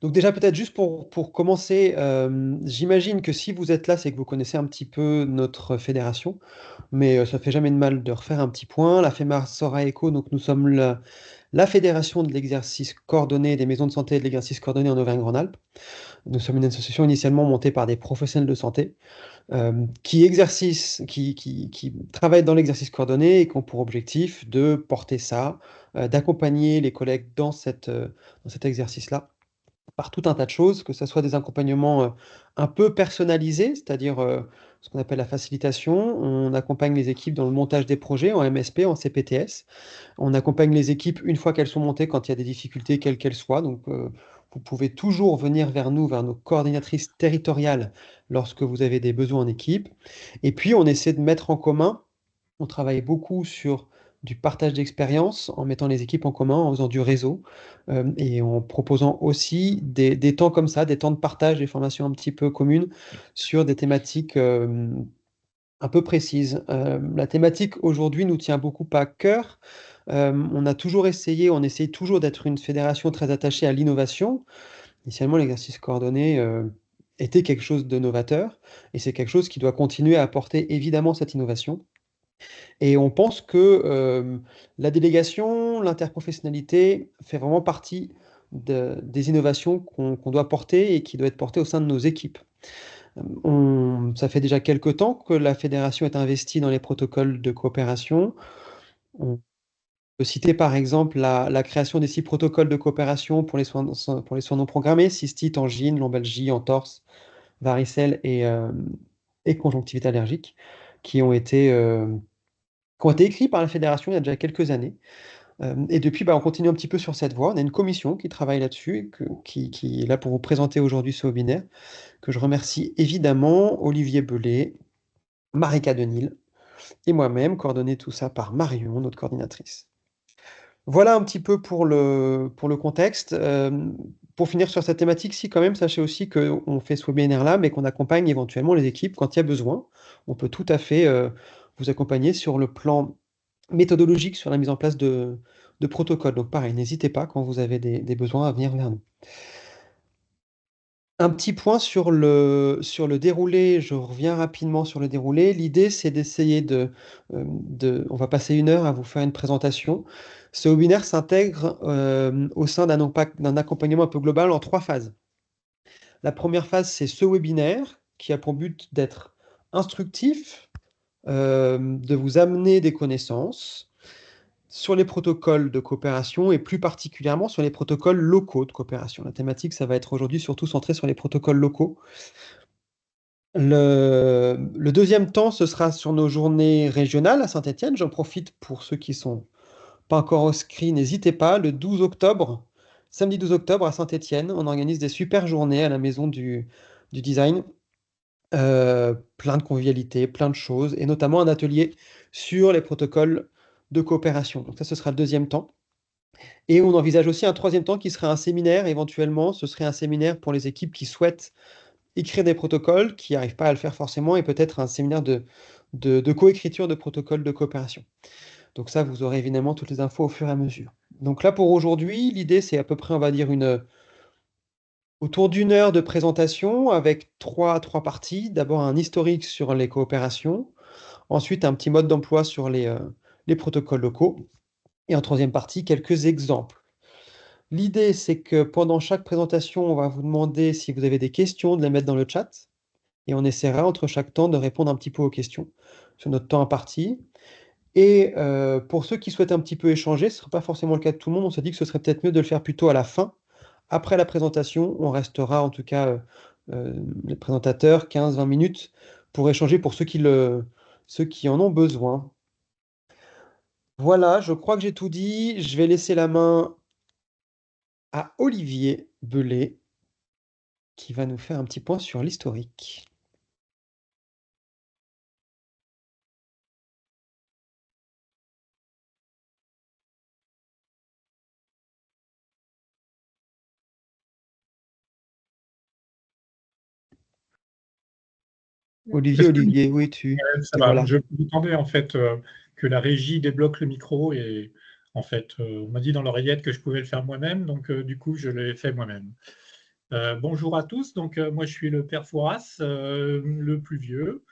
Donc déjà, peut-être juste pour commencer, j'imagine que si vous êtes là, c'est que vous connaissez un petit peu notre fédération, mais ça fait jamais de mal de refaire un petit point. La FEMAR Sora Eco, donc nous sommes la fédération de l'exercice coordonné des maisons de santé et de l'exercice coordonné en Auvergne-Rhône-Alpes. Nous sommes une association initialement montée par des professionnels de santé qui travaillent dans l'exercice coordonné et qui ont pour objectif de porter ça, d'accompagner les collègues dans cet exercice-là par tout un tas de choses, que ce soit des accompagnements un peu personnalisés, c'est-à-dire ce qu'on appelle la facilitation. On accompagne les équipes dans le montage des projets en MSP, en CPTS. On accompagne les équipes une fois qu'elles sont montées, quand il y a des difficultés, quelles qu'elles soient. Donc, vous pouvez toujours venir vers nous, vers nos coordinatrices territoriales, lorsque vous avez des besoins en équipe. Et puis, on essaie de mettre en commun. On travaille beaucoup sur du partage d'expérience, en mettant les équipes en commun, en faisant du réseau, et en proposant aussi des temps comme ça, des temps de partage, des formations un petit peu communes sur des thématiques un peu précises. La thématique aujourd'hui nous tient beaucoup à cœur. On a toujours essayé, on essaye toujours d'être une fédération très attachée à l'innovation. Initialement, l'exercice coordonné était quelque chose de novateur, et c'est quelque chose qui doit continuer à apporter évidemment cette innovation. Et on pense que la délégation, l'interprofessionnalité fait vraiment partie des innovations qu'on doit porter et qui doit être portée au sein de nos équipes. Ça fait déjà quelque temps que la fédération est investie dans les protocoles de coopération. On peut citer par exemple la création des 6 protocoles de coopération pour les soins non programmés, cystite, angine, lombalgie, entorse, varicelle et conjonctivite allergique, qui ont été, écrits par la fédération il y a déjà quelques années. Et depuis, on continue un petit peu sur cette voie. On a une commission qui travaille là-dessus, et qui est là pour vous présenter aujourd'hui ce webinaire, que je remercie évidemment Olivier Belay, Marika Denil et moi-même, coordonné tout ça par Marion, notre coordinatrice. Voilà un petit peu pour le contexte. Pour finir sur cette thématique, si quand même, sachez aussi qu'on fait ce webinaire-là, mais qu'on accompagne éventuellement les équipes quand il y a besoin. On peut tout à fait vous accompagner sur le plan méthodologique, sur la mise en place de protocoles. Donc pareil, n'hésitez pas quand vous avez des besoins à venir vers nous. Un petit point sur le déroulé, je reviens rapidement sur le déroulé. L'idée, c'est d'essayer on va passer 1 heure à vous faire une présentation. Ce webinaire s'intègre au sein d'un accompagnement un peu global en 3 phases. La première phase, c'est ce webinaire qui a pour but d'être instructif, de vous amener des connaissances sur les protocoles de coopération et plus particulièrement sur les protocoles locaux de coopération. La thématique, ça va être aujourd'hui surtout centré sur les protocoles locaux. Le deuxième temps, ce sera sur nos journées régionales à Saint-Étienne. J'en profite pour ceux qui ne sont pas encore inscrits, n'hésitez pas. Le 12 octobre, samedi 12 octobre à Saint-Étienne, on organise des super journées à la Maison du Design. Plein de convivialité, plein de choses, et notamment un atelier sur les protocoles de coopération. Donc ça, ce sera le deuxième temps. Et on envisage aussi un troisième temps qui serait un séminaire, éventuellement. Ce serait un séminaire pour les équipes qui souhaitent écrire des protocoles, qui n'arrivent pas à le faire forcément, et peut-être un séminaire de coécriture de protocoles de coopération. Donc ça, vous aurez évidemment toutes les infos au fur et à mesure. Donc là, pour aujourd'hui, l'idée, c'est à peu près, on va dire, autour d'1 heure de présentation avec trois parties. D'abord, un historique sur les coopérations. Ensuite, un petit mode d'emploi sur les protocoles locaux. Et en troisième partie, quelques exemples. L'idée, c'est que pendant chaque présentation, on va vous demander si vous avez des questions, de les mettre dans le chat. Et on essaiera entre chaque temps de répondre un petit peu aux questions sur notre temps imparti. Et pour ceux qui souhaitent un petit peu échanger, ce ne sera pas forcément le cas de tout le monde. On s'est dit que ce serait peut-être mieux de le faire plutôt à la fin. Après la présentation, on restera en tout cas, les présentateurs, 15-20 minutes pour échanger pour ceux qui en ont besoin. Voilà, je crois que j'ai tout dit. Je vais laisser la main à Olivier Belay, qui va nous faire un petit point sur l'historique. Est-ce que Olivier, où es-tu? ça Te va? voilà. Je m'attendais en fait que la régie débloque le micro et en fait, on m'a dit dans l'oreillette que je pouvais le faire moi-même, donc du coup, je l'ai fait moi-même. Bonjour à tous, donc moi je suis le père Fouras, le plus vieux.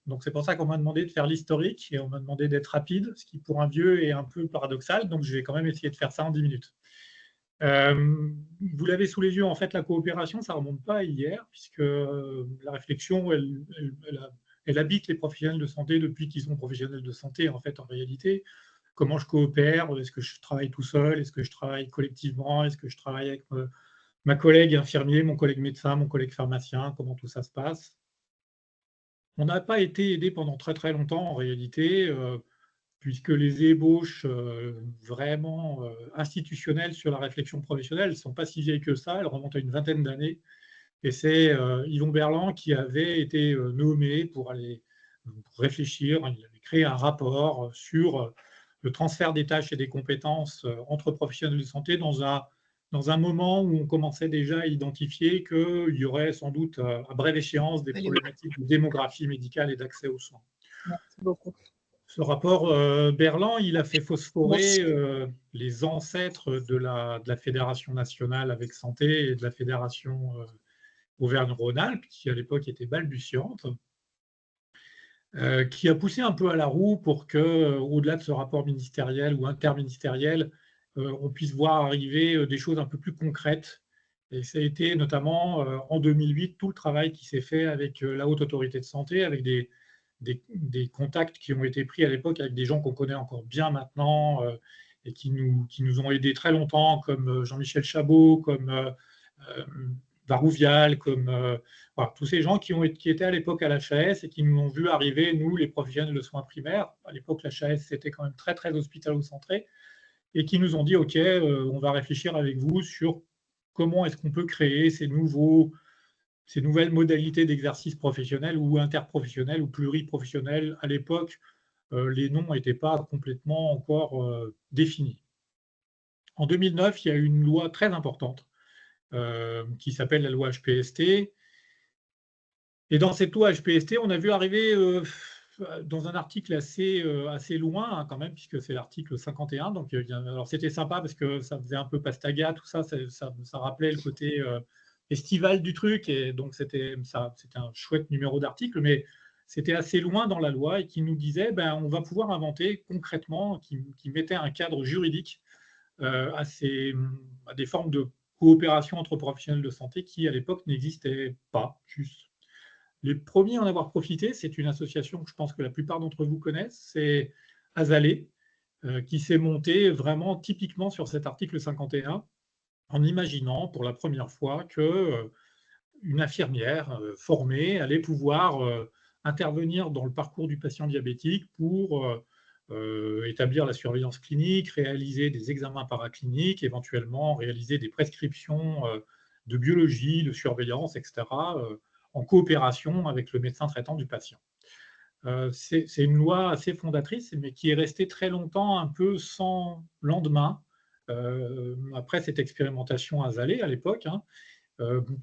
Donc c'est pour ça qu'on m'a demandé de faire l'historique et on m'a demandé d'être rapide, ce qui pour un vieux est un peu paradoxal, donc je vais quand même essayer de faire ça en 10 minutes. Vous l'avez sous les yeux, en fait, la coopération, ça ne remonte pas à hier, puisque la réflexion, elle habite les professionnels de santé depuis qu'ils sont professionnels de santé, en fait, en réalité. Comment je coopère? Est-ce que je travaille tout seul? Est-ce que je travaille collectivement? Est-ce que je travaille avec ma collègue infirmier, mon collègue médecin, mon collègue pharmacien? Comment tout ça se passe? On n'a pas été aidé pendant très très longtemps, en réalité, puisque les ébauches vraiment institutionnelles sur la réflexion professionnelle ne sont pas si vieilles que ça, elles remontent à une vingtaine d'années. Et c'est Yvon Berland qui avait été nommé pour aller pour réfléchir. Il avait créé un rapport sur le transfert des tâches et des compétences entre professionnels de santé dans un moment où on commençait déjà à identifier qu'il y aurait sans doute à brève échéance des problématiques de démographie médicale et d'accès aux soins. Merci beaucoup. Ce rapport Berland, il a fait phosphorer les ancêtres de la Fédération nationale avec santé et de la Fédération Auvergne-Rhône-Alpes, qui à l'époque était balbutiante, qui a poussé un peu à la roue pour que, au-delà de ce rapport ministériel ou interministériel, on puisse voir arriver des choses un peu plus concrètes. Et ça a été notamment en 2008 tout le travail qui s'est fait avec la Haute Autorité de Santé, avec des contacts qui ont été pris à l'époque avec des gens qu'on connaît encore bien maintenant et qui nous ont aidés très longtemps, comme Jean-Michel Chabot, comme Varouvial, comme voilà, tous ces gens qui étaient à l'époque à l'HAS et qui nous ont vu arriver, nous, les professionnels de soins primaires. À l'époque, l'HAS, c'était quand même très, très hospitalo-centré, et qui nous ont dit, OK, on va réfléchir avec vous sur comment est-ce qu'on peut créer ces nouvelles modalités d'exercice professionnel ou interprofessionnel ou pluriprofessionnel. À l'époque, les noms n'étaient pas complètement encore définis. En 2009, il y a eu une loi très importante qui s'appelle la loi HPST. Et dans cette loi HPST, on a vu arriver dans un article assez loin, hein, quand même, puisque c'est l'article 51. Donc, alors c'était sympa parce que ça faisait un peu pastaga, tout ça, ça rappelait le côté estival du truc, et donc c'était un chouette numéro d'article, mais c'était assez loin dans la loi et qui nous disait, ben, on va pouvoir inventer concrètement, qui mettait un cadre juridique à des formes de coopération entre professionnels de santé qui, à l'époque, n'existaient pas, juste. Les premiers à en avoir profité, c'est une association que je pense que la plupart d'entre vous connaissent, c'est Azalée, qui s'est montée vraiment typiquement sur cet article 51, en imaginant pour la première fois que une infirmière formée allait pouvoir intervenir dans le parcours du patient diabétique pour établir la surveillance clinique, réaliser des examens paracliniques, éventuellement réaliser des prescriptions de biologie, de surveillance, etc., en coopération avec le médecin traitant du patient. C'est une loi assez fondatrice, mais qui est restée très longtemps un peu sans lendemain, après cette expérimentation Azalée à l'époque, hein,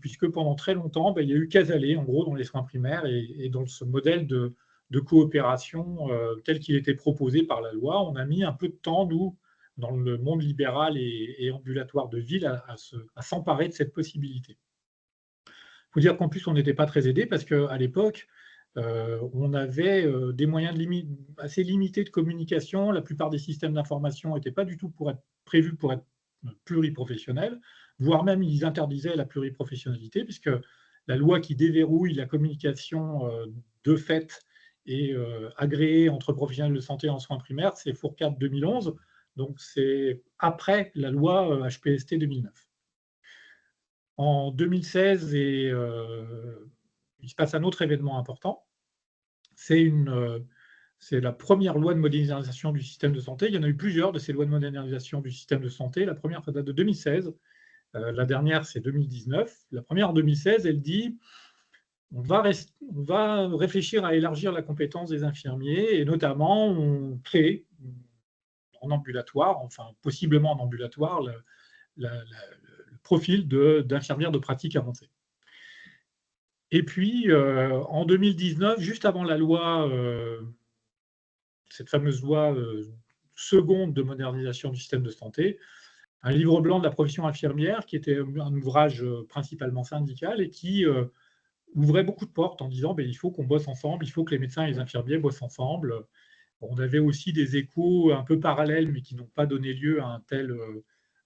puisque pendant très longtemps, il y a eu qu'Azalée, en gros, dans les soins primaires et dans ce modèle de coopération tel qu'il était proposé par la loi. On a mis un peu de temps, nous, dans le monde libéral et ambulatoire de ville, à s'emparer de cette possibilité. Il faut dire qu'en plus, on n'était pas très aidé parce qu'à l'époque, on avait des moyens assez limités de communication. La plupart des systèmes d'information n'étaient pas du tout prévus pour être pluriprofessionnels, voire même ils interdisaient la pluriprofessionnalité, puisque la loi qui déverrouille la communication de fait et agréée entre professionnels de santé en soins primaires, c'est Fourcade 2011, donc c'est après la loi HPST 2009. En 2016, il se passe un autre événement important. C'est la première loi de modernisation du système de santé. Il y en a eu plusieurs de ces lois de modernisation du système de santé. La première, ça date de 2016. La dernière, c'est 2019. La première, en 2016, elle dit on va réfléchir à élargir la compétence des infirmiers et notamment on crée en ambulatoire, enfin possiblement en ambulatoire, le profil d'infirmière de pratique avancée. Et puis, en 2019, juste avant la loi, cette fameuse loi seconde de modernisation du système de santé, un livre blanc de la profession infirmière, qui était un ouvrage principalement syndical et qui ouvrait beaucoup de portes en disant il faut qu'on bosse ensemble, il faut que les médecins et les infirmiers bossent ensemble. On avait aussi des échos un peu parallèles, mais qui n'ont pas donné lieu à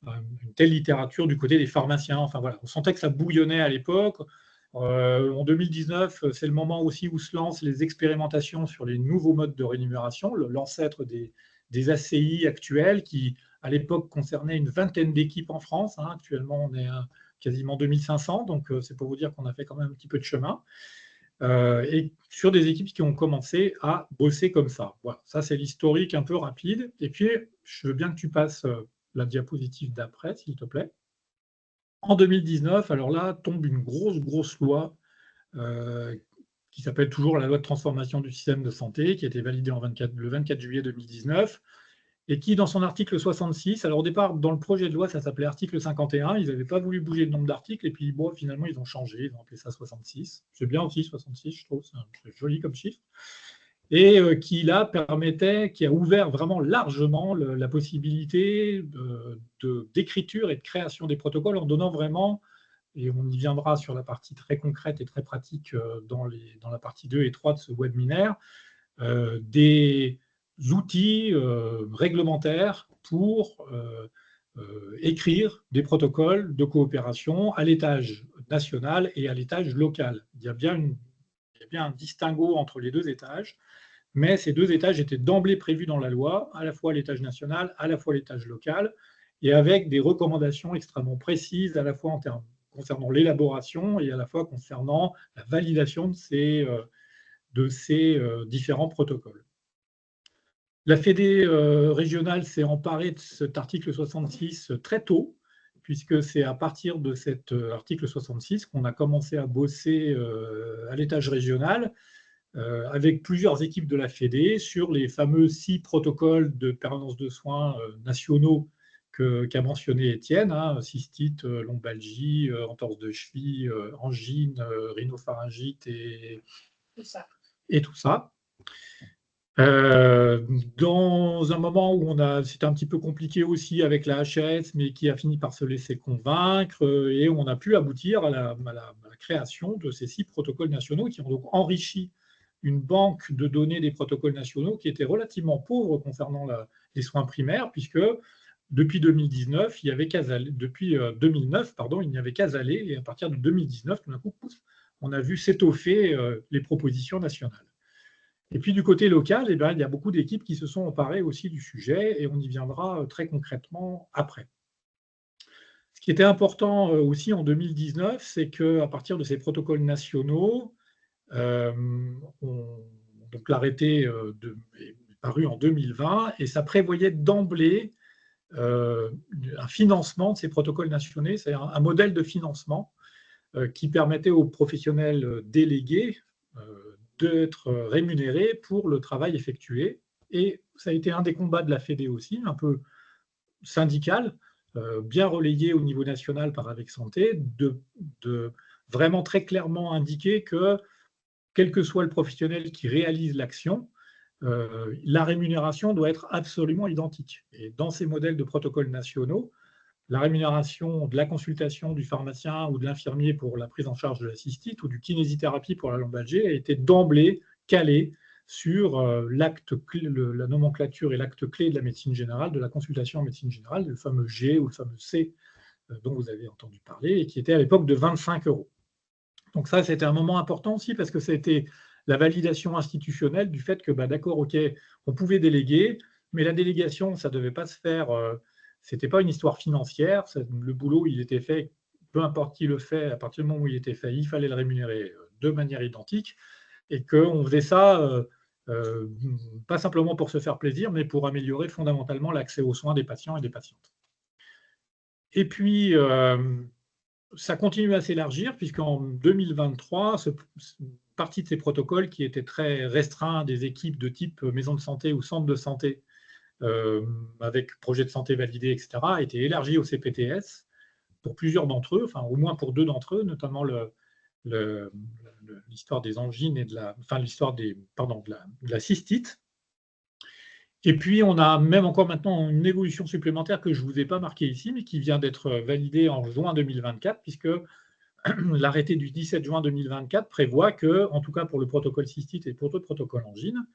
une telle littérature du côté des pharmaciens. Enfin voilà, on sentait que ça bouillonnait à l'époque. En 2019, c'est le moment aussi où se lancent les expérimentations sur les nouveaux modes de rémunération, l'ancêtre des ACI actuels, qui à l'époque concernaient une vingtaine d'équipes en France. Actuellement, on est à quasiment 2500, donc c'est pour vous dire qu'on a fait quand même un petit peu de chemin. Et sur des équipes qui ont commencé à bosser comme ça. Voilà, ça c'est l'historique un peu rapide. Et puis, je veux bien que tu passes la diapositive d'après, s'il te plaît. En 2019, alors là, tombe une grosse loi qui s'appelle toujours la loi de transformation du système de santé, qui a été validée le 24 juillet 2019, et qui, dans son article 66, alors au départ, dans le projet de loi, ça s'appelait article 51, ils n'avaient pas voulu bouger le nombre d'articles, et puis bon, finalement, ils ont changé, ils ont appelé ça 66. C'est bien aussi, 66, je trouve, c'est joli comme chiffre. Et qui a ouvert vraiment largement la possibilité d'écriture et de création des protocoles en donnant vraiment, et on y viendra sur la partie très concrète et très pratique dans la partie 2 et 3 de ce webinaire, des outils réglementaires pour écrire des protocoles de coopération à l'étage national et à l'étage local. Il y a bien un distinguo entre les deux étages, mais ces deux étages étaient d'emblée prévus dans la loi, à la fois l'étage national, à la fois l'étage local, et avec des recommandations extrêmement précises, à la fois concernant l'élaboration et à la fois concernant la validation de ces différents protocoles. La Fédé régionale s'est emparée de cet article 66 très tôt, puisque c'est à partir de cet article 66 qu'on a commencé à bosser à l'étage régional avec plusieurs équipes de la Fédé sur les fameux 6 protocoles de permanence de soins nationaux qu'a mentionné Étienne, cystite, lombalgie, entorse de cheville, angine, rhinopharyngite et tout ça. Dans un moment où c'était un petit peu compliqué aussi avec la HAS, mais qui a fini par se laisser convaincre, et on a pu aboutir à la création de ces 6 protocoles nationaux qui ont donc enrichi une banque de données des protocoles nationaux qui était relativement pauvre concernant les soins primaires, puisque depuis 2019, depuis 2009, il n'y avait qu'Azalée, et à partir de 2019, tout d'un coup, on a vu s'étoffer les propositions nationales. Et puis du côté local, il y a beaucoup d'équipes qui se sont emparées aussi du sujet, et on y viendra très concrètement après. Ce qui était important aussi en 2019, c'est qu'à partir de ces protocoles nationaux, donc l'arrêté est paru en 2020, et ça prévoyait d'emblée un financement de ces protocoles nationaux, c'est-à-dire un modèle de financement qui permettait aux professionnels délégués d'être rémunérés pour le travail effectué. Et ça a été un des combats de la Fédé aussi, un peu syndical, bien relayé au niveau national par Avec Santé, de vraiment très clairement indiquer que, quel que soit le professionnel qui réalise l'action, la rémunération doit être absolument identique. Et dans ces modèles de protocoles nationaux, la rémunération de la consultation du pharmacien ou de l'infirmier pour la prise en charge de la cystite ou du kinésithérapie pour la lombalgie a été d'emblée calée sur la nomenclature et l'acte clé de la médecine générale, de la consultation en médecine générale, le fameux G ou le fameux C dont vous avez entendu parler, et qui était à l'époque de 25 €. Donc ça, c'était un moment important aussi parce que c'était la validation institutionnelle du fait que, d'accord, ok, on pouvait déléguer, mais la délégation, ça ne devait pas se faire, c'était pas une histoire financière, le boulot, il était fait, peu importe qui le fait, à partir du moment où il était fait, il fallait le rémunérer de manière identique, et qu'on faisait ça pas simplement pour se faire plaisir, mais pour améliorer fondamentalement l'accès aux soins des patients et des patientes. Et puis, ça continue à s'élargir, puisqu'en 2023, partie de ces protocoles qui étaient très restreints des équipes de type maison de santé ou centre de santé, avec projet de santé validé, etc., a été élargi au CPTS pour plusieurs d'entre eux, enfin au moins pour 2 d'entre eux, notamment l'histoire des angines et l'histoire de la cystite. Et puis, on a même encore maintenant une évolution supplémentaire que je ne vous ai pas marquée ici, mais qui vient d'être validée en juin 2024, puisque l'arrêté du 17 juin 2024 prévoit que, en tout cas pour le protocole cystite et pour d'autres protocoles angine,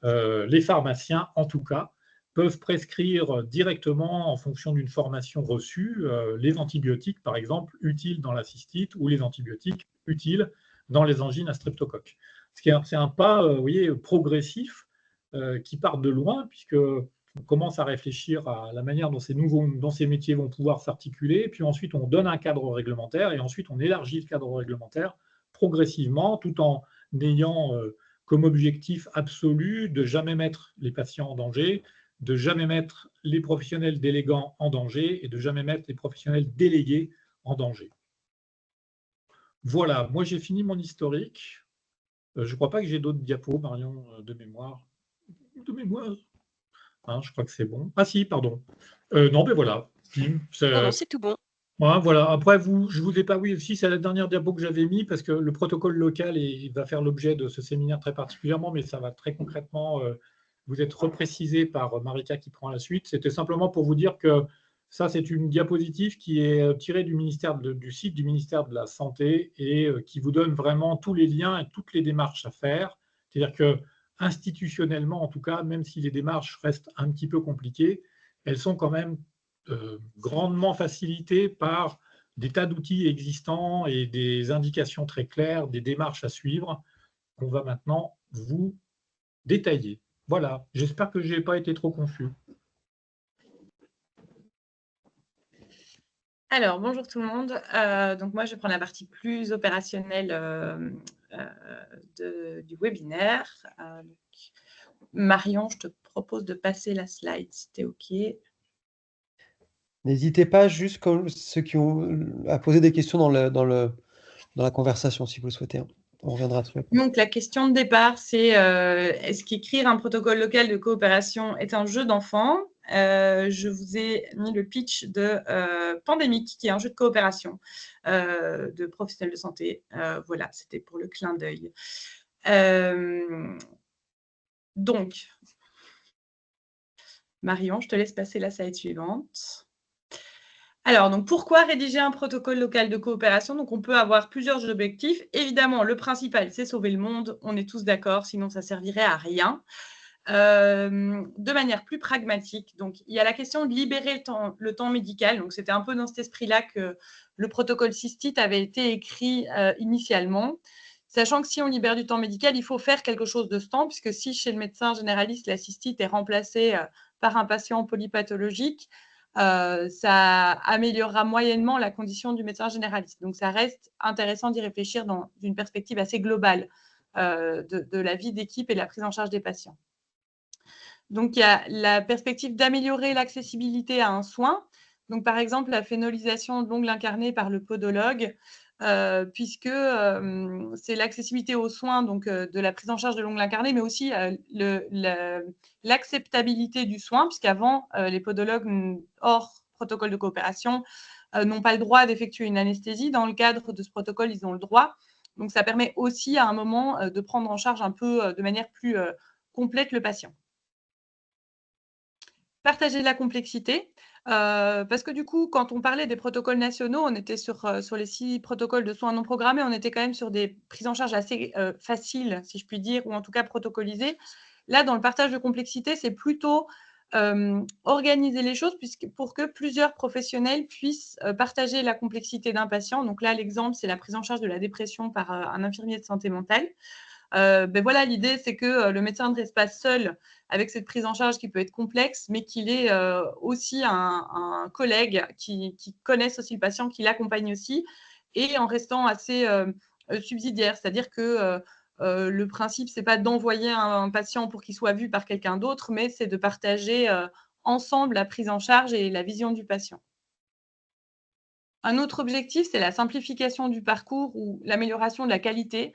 les pharmaciens, en tout cas, peuvent prescrire directement, en fonction d'une formation reçue, les antibiotiques, par exemple, utiles dans la cystite ou les antibiotiques utiles dans les angines à streptocoque. C'est un pas, vous voyez, progressif qui part de loin, puisque on commence à réfléchir à la manière dont ces métiers vont pouvoir s'articuler, puis ensuite on donne un cadre réglementaire, et ensuite on élargit le cadre réglementaire progressivement, tout en ayant comme objectif absolu de jamais mettre les patients en danger, de jamais mettre les professionnels délégants en danger et de jamais mettre les professionnels délégués en danger. Voilà, moi j'ai fini mon historique. Je ne crois pas que j'ai d'autres diapos, Marion, de mémoire. De mémoire. Hein, je crois que c'est bon. Ah si, pardon. Non, mais voilà. Non, c'est tout bon. Ouais, voilà. Après, je ne vous ai pas, oui, si c'est la dernière diapo que j'avais mis, parce que le protocole local va faire l'objet de ce séminaire très particulièrement, mais ça va très concrètement vous être reprécisé par Marika qui prend la suite. C'était simplement pour vous dire que ça, c'est une diapositive qui est tirée du site du ministère de la Santé et qui vous donne vraiment tous les liens et toutes les démarches à faire. C'est-à-dire que institutionnellement, en tout cas, même si les démarches restent un petit peu compliquées, elles sont quand même grandement facilitées par des tas d'outils existants et des indications très claires, des démarches à suivre qu'on va maintenant vous détailler. Voilà, j'espère que je n'ai pas été trop confus. Alors, bonjour tout le monde. Donc moi, je vais prendre la partie plus opérationnelle du webinaire. Marion, je te propose de passer la slide, si tu es OK. N'hésitez pas, juste comme ceux qui ont à poser des questions dans la conversation, si vous le souhaitez. On reviendra dessus. Donc, la question de départ, c'est est-ce qu'écrire un protocole local de coopération est un jeu d'enfant? Je vous ai mis le pitch de Pandémique, qui est un jeu de coopération de professionnels de santé. Voilà, c'était pour le clin d'œil. Donc, Marion, je te laisse passer la slide suivante. Alors, donc, pourquoi rédiger un protocole local de coopération? Donc, on peut avoir plusieurs objectifs. Évidemment, le principal, c'est sauver le monde. On est tous d'accord, sinon ça servirait à rien. De manière plus pragmatique, donc, il y a la question de libérer le temps médical. Donc, c'était un peu dans cet esprit-là que le protocole cystite avait été écrit initialement. Sachant que si on libère du temps médical, il faut faire quelque chose de ce temps, puisque si chez le médecin généraliste, la cystite est remplacée par un patient polypathologique, ça améliorera moyennement la condition du médecin généraliste. Donc, ça reste intéressant d'y réfléchir dans une perspective assez globale de la vie d'équipe et de la prise en charge des patients. Donc, il y a la perspective d'améliorer l'accessibilité à un soin. Donc, par exemple, la phénolisation de l'ongle incarné par le podologue, puisque c'est l'accessibilité aux soins donc, de la prise en charge de l'ongle incarné, mais aussi l'acceptabilité du soin, puisqu'avant, les podologues hors protocole de coopération n'ont pas le droit d'effectuer une anesthésie. Dans le cadre de ce protocole, ils ont le droit. Donc, ça permet aussi à un moment de prendre en charge un peu de manière plus complète le patient. Partager la complexité, parce que du coup, quand on parlait des protocoles nationaux, on était sur les 6 protocoles de soins non programmés, on était quand même sur des prises en charge assez faciles, si je puis dire, ou en tout cas protocolisées. Là, dans le partage de complexité, c'est plutôt organiser les choses pour que plusieurs professionnels puissent partager la complexité d'un patient. Donc là, l'exemple, c'est la prise en charge de la dépression par un infirmier de santé mentale. Voilà, l'idée, c'est que le médecin ne reste pas seul avec cette prise en charge qui peut être complexe, mais qu'il ait aussi un collègue qui connaisse aussi le patient, qui l'accompagne aussi, et en restant assez subsidiaire. C'est-à-dire que le principe, ce n'est pas d'envoyer un patient pour qu'il soit vu par quelqu'un d'autre, mais c'est de partager ensemble la prise en charge et la vision du patient. Un autre objectif, c'est la simplification du parcours ou l'amélioration de la qualité.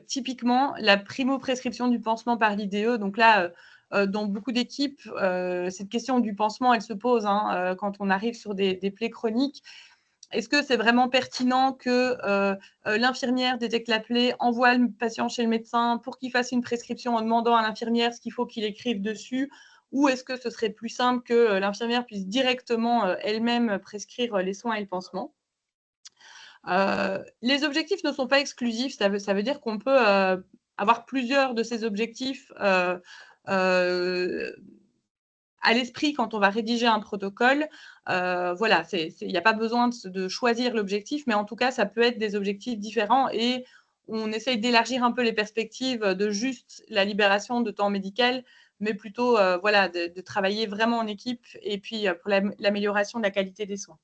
Typiquement, la primo-prescription du pansement par l'IDE. Donc là, dans beaucoup d'équipes, cette question du pansement, elle se pose quand on arrive sur des plaies chroniques. Est-ce que c'est vraiment pertinent que l'infirmière détecte la plaie, envoie le patient chez le médecin pour qu'il fasse une prescription en demandant à l'infirmière ce qu'il faut qu'il écrive dessus, ou est-ce que ce serait plus simple que l'infirmière puisse directement elle-même prescrire les soins et le pansement. Les objectifs ne sont pas exclusifs, ça veut dire qu'on peut avoir plusieurs de ces objectifs à l'esprit quand on va rédiger un protocole. Voilà, il n'y a pas besoin de choisir l'objectif, mais en tout cas, ça peut être des objectifs différents et on essaye d'élargir un peu les perspectives de juste la libération de temps médical, mais plutôt voilà, de travailler vraiment en équipe et puis pour l'amélioration de la qualité des soins.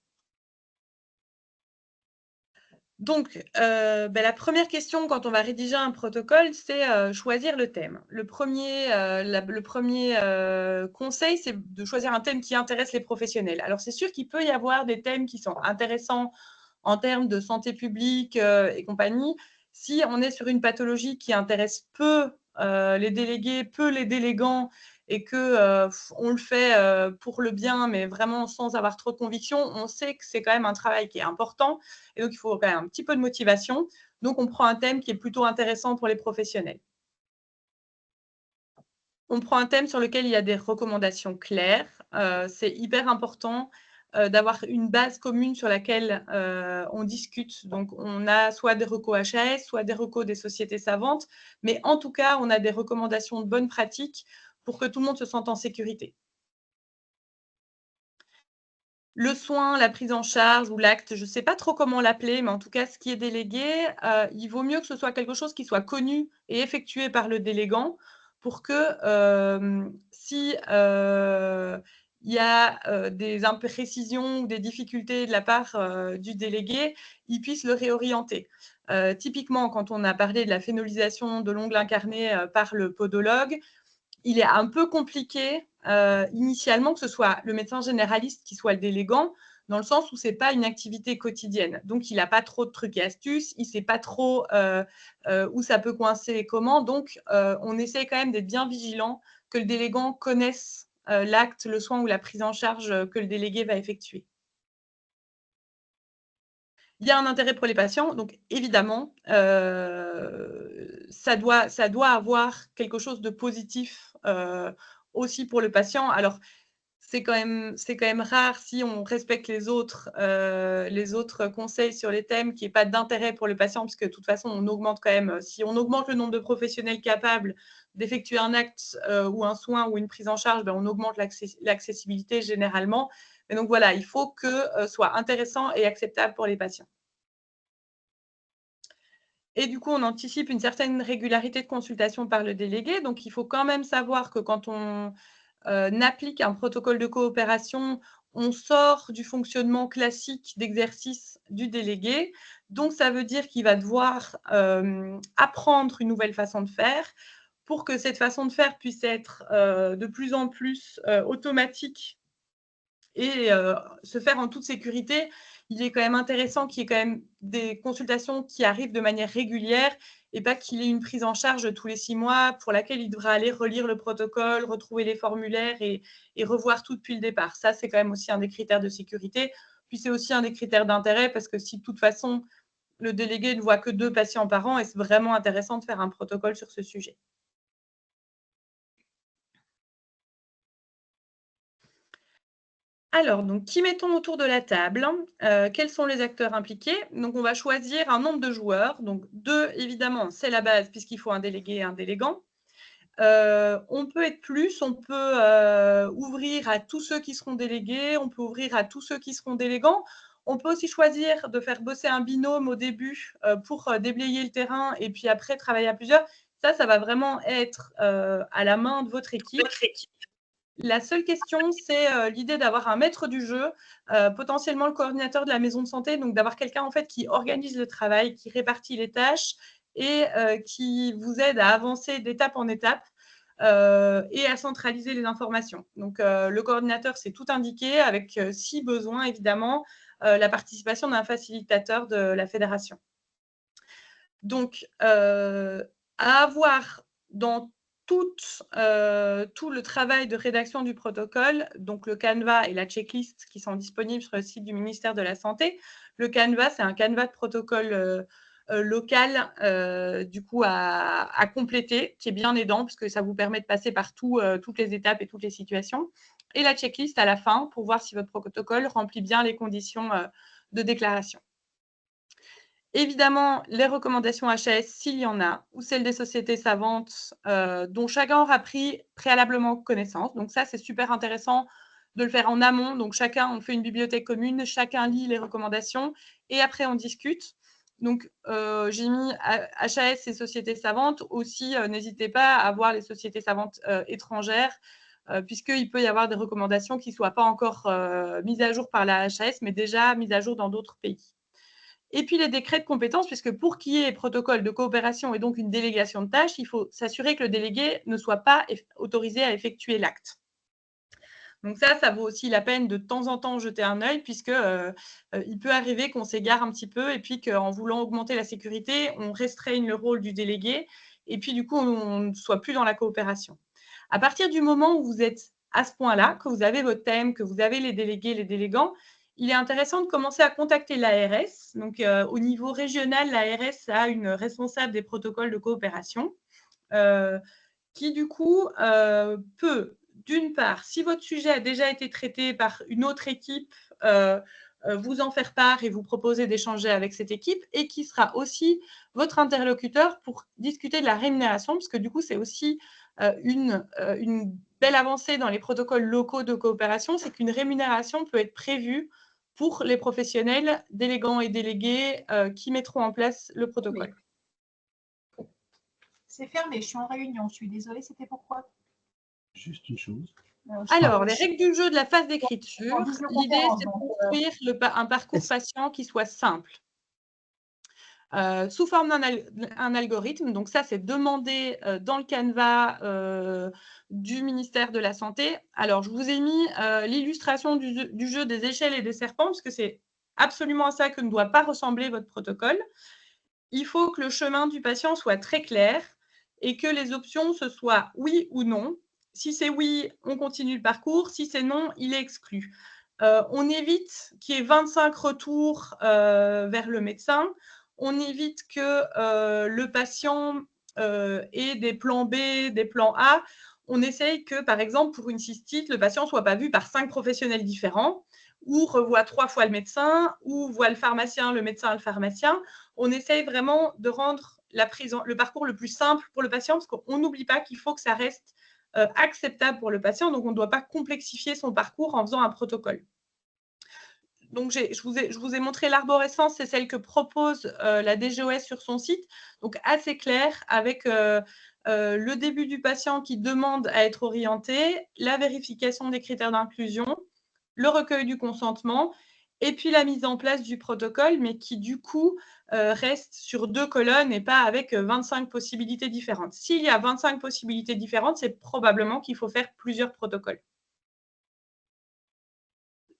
Donc, la première question quand on va rédiger un protocole, c'est choisir le thème. Le premier conseil, c'est de choisir un thème qui intéresse les professionnels. Alors, c'est sûr qu'il peut y avoir des thèmes qui sont intéressants en termes de santé publique et compagnie. Si on est sur une pathologie qui intéresse peu les délégués, peu les délégants, et qu'on le fait pour le bien, mais vraiment sans avoir trop de conviction, on sait que c'est quand même un travail qui est important. Et donc, il faut quand même un petit peu de motivation. Donc, on prend un thème qui est plutôt intéressant pour les professionnels. On prend un thème sur lequel il y a des recommandations claires. C'est hyper important d'avoir une base commune sur laquelle on discute. Donc, on a soit des recos HAS, soit des recos des sociétés savantes, mais en tout cas, on a des recommandations de bonnes pratiques pour que tout le monde se sente en sécurité. Le soin, la prise en charge ou l'acte, je ne sais pas trop comment l'appeler, mais en tout cas, ce qui est délégué, il vaut mieux que ce soit quelque chose qui soit connu et effectué par le délégant pour que si il y a des imprécisions ou des difficultés de la part du délégué, il puisse le réorienter. Typiquement, quand on a parlé de la phénolisation de l'ongle incarné par le podologue, il est un peu compliqué initialement que ce soit le médecin généraliste qui soit le délégant, dans le sens où ce n'est pas une activité quotidienne. Donc, il n'a pas trop de trucs et astuces, il ne sait pas trop où ça peut coincer et comment. Donc, on essaie quand même d'être bien vigilant que le délégant connaisse l'acte, le soin ou la prise en charge que le délégué va effectuer. Il y a un intérêt pour les patients, donc évidemment, ça doit avoir quelque chose de positif aussi pour le patient. Alors, c'est quand même rare si on respecte les autres conseils sur les thèmes qu'il n'y ait pas d'intérêt pour le patient, puisque de toute façon, on augmente quand même, si on augmente le nombre de professionnels capables d'effectuer un acte ou un soin ou une prise en charge, on augmente l'accessibilité généralement. Et donc voilà, il faut que ce soit intéressant et acceptable pour les patients. Et du coup, on anticipe une certaine régularité de consultation par le délégué. Donc, il faut quand même savoir que quand on applique un protocole de coopération, on sort du fonctionnement classique d'exercice du délégué. Donc, ça veut dire qu'il va devoir apprendre une nouvelle façon de faire pour que cette façon de faire puisse être de plus en plus automatique et se faire en toute sécurité. Il est quand même intéressant qu'il y ait quand même des consultations qui arrivent de manière régulière et pas qu'il ait une prise en charge tous les 6 mois pour laquelle il devra aller relire le protocole, retrouver les formulaires et revoir tout depuis le départ. Ça, c'est quand même aussi un des critères de sécurité. Puis, c'est aussi un des critères d'intérêt parce que si de toute façon, le délégué ne voit que 2 patients par an, et c'est vraiment intéressant de faire un protocole sur ce sujet. Alors, donc, qui mettons autour de la table? Quels sont les acteurs impliqués? Donc, on va choisir un nombre de joueurs. Donc, 2, évidemment, c'est la base puisqu'il faut un délégué et un délégant. On peut être plus, on peut ouvrir à tous ceux qui seront délégués, on peut ouvrir à tous ceux qui seront délégants. On peut aussi choisir de faire bosser un binôme au début pour déblayer le terrain et puis après travailler à plusieurs. Ça va vraiment être à la main de votre équipe. La seule question, c'est l'idée d'avoir un maître du jeu, potentiellement le coordinateur de la maison de santé, donc d'avoir quelqu'un en fait qui organise le travail, qui répartit les tâches et qui vous aide à avancer d'étape en étape et à centraliser les informations. Donc le coordinateur, c'est tout indiqué avec, si besoin évidemment, la participation d'un facilitateur de la fédération. Donc à avoir dans tout le travail de rédaction du protocole, donc le Canva et la checklist qui sont disponibles sur le site du ministère de la Santé. Le Canva, c'est un Canva de protocole local du coup à compléter, qui est bien aidant parce que ça vous permet de passer par toutes les étapes et toutes les situations. Et la checklist à la fin pour voir si votre protocole remplit bien les conditions de déclaration. Évidemment, les recommandations HAS, s'il y en a, ou celles des sociétés savantes dont chacun aura pris préalablement connaissance. Donc ça, c'est super intéressant de le faire en amont. Donc chacun, on fait une bibliothèque commune, chacun lit les recommandations et après on discute. Donc j'ai mis HAS et sociétés savantes. Aussi, n'hésitez pas à voir les sociétés savantes étrangères puisqu'il peut y avoir des recommandations qui ne soient pas encore mises à jour par la HAS, mais déjà mises à jour dans d'autres pays. Et puis les décrets de compétences, puisque pour qu'il y ait protocole de coopération et donc une délégation de tâches, il faut s'assurer que le délégué ne soit pas autorisé à effectuer l'acte. Donc ça vaut aussi la peine de temps en temps jeter un œil, puisque il peut arriver qu'on s'égare un petit peu et puis qu'en voulant augmenter la sécurité, on restreigne le rôle du délégué et puis du coup, on ne soit plus dans la coopération. À partir du moment où vous êtes à ce point-là, que vous avez votre thème, que vous avez les délégués, les délégants, il est intéressant de commencer à contacter l'ARS. Donc, au niveau régional, l'ARS a une responsable des protocoles de coopération qui, du coup, peut, d'une part, si votre sujet a déjà été traité par une autre équipe, vous en faire part et vous proposer d'échanger avec cette équipe et qui sera aussi votre interlocuteur pour discuter de la rémunération, parce que du coup, c'est aussi une belle avancée dans les protocoles locaux de coopération, c'est qu'une rémunération peut être prévue pour les professionnels, délégants et délégués qui mettront en place le protocole. C'est fermé, je suis en réunion, je suis désolée, c'était pourquoi? Juste une chose. Alors, les règles du jeu de la phase d'écriture, l'idée, c'est de construire un parcours patient qui soit simple. Sous forme d'un algorithme, donc ça, c'est demandé dans le Canva du ministère de la Santé. Alors, je vous ai mis l'illustration du jeu des échelles et des serpents, parce que c'est absolument à ça que ne doit pas ressembler votre protocole. Il faut que le chemin du patient soit très clair et que les options, ce soit oui ou non. Si c'est oui, on continue le parcours. Si c'est non, il est exclu. On évite qu'il y ait 25 retours vers le médecin. On évite que le patient ait des plans B, des plans A. On essaye que, par exemple, pour une cystite, le patient ne soit pas vu par 5 professionnels différents, ou revoit 3 fois le médecin, ou voit le pharmacien, le médecin, le pharmacien. On essaye vraiment de rendre le parcours le plus simple pour le patient, parce qu'on n'oublie pas qu'il faut que ça reste acceptable pour le patient, donc on ne doit pas complexifier son parcours en faisant un protocole. Donc, je vous ai montré l'arborescence, c'est celle que propose la DGOS sur son site, donc assez clair, avec le début du patient qui demande à être orienté, la vérification des critères d'inclusion, le recueil du consentement, et puis la mise en place du protocole, mais qui du coup reste sur 2 colonnes et pas avec 25 possibilités différentes. S'il y a 25 possibilités différentes, c'est probablement qu'il faut faire plusieurs protocoles.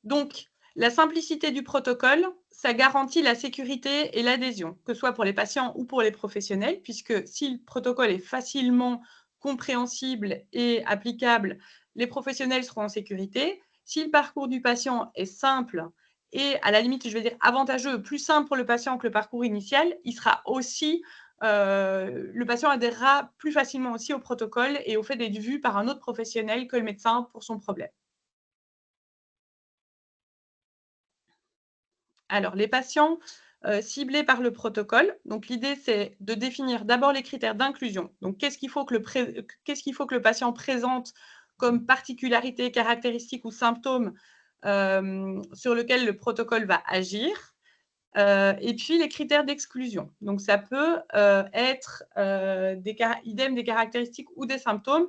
Donc, la simplicité du protocole, ça garantit la sécurité et l'adhésion, que ce soit pour les patients ou pour les professionnels, puisque si le protocole est facilement compréhensible et applicable, les professionnels seront en sécurité. Si le parcours du patient est simple et, à la limite, je vais dire avantageux, plus simple pour le patient que le parcours initial, il sera aussi, le patient adhérera plus facilement aussi au protocole et au fait d'être vu par un autre professionnel que le médecin pour son problème. Alors, les patients ciblés par le protocole, donc l'idée, c'est de définir d'abord les critères d'inclusion. Donc, qu'est-ce qu'il faut que le patient présente comme particularité, caractéristique ou symptôme sur lequel le protocole va agir. Et puis, les critères d'exclusion. Donc, ça peut être idem des caractéristiques ou des symptômes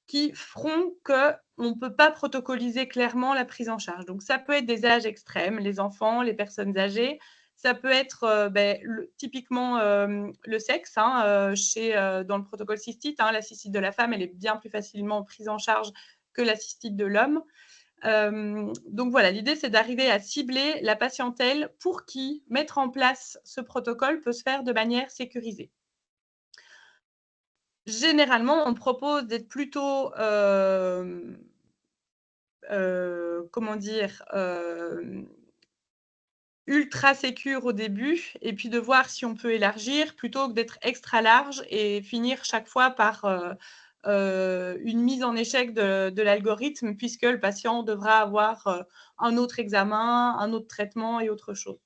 qui feront qu'on ne peut pas protocoliser clairement la prise en charge. Donc, ça peut être des âges extrêmes, les enfants, les personnes âgées. Ça peut être typiquement le sexe. Dans le protocole cystite, la cystite de la femme, elle est bien plus facilement prise en charge que la cystite de l'homme. Donc voilà, l'idée, c'est d'arriver à cibler la patientèle pour qui mettre en place ce protocole peut se faire de manière sécurisée. Généralement, on propose d'être plutôt, comment dire, ultra sécure au début et puis de voir si on peut élargir plutôt que d'être extra large et finir chaque fois par une mise en échec de l'algorithme puisque le patient devra avoir un autre examen, un autre traitement et autre chose.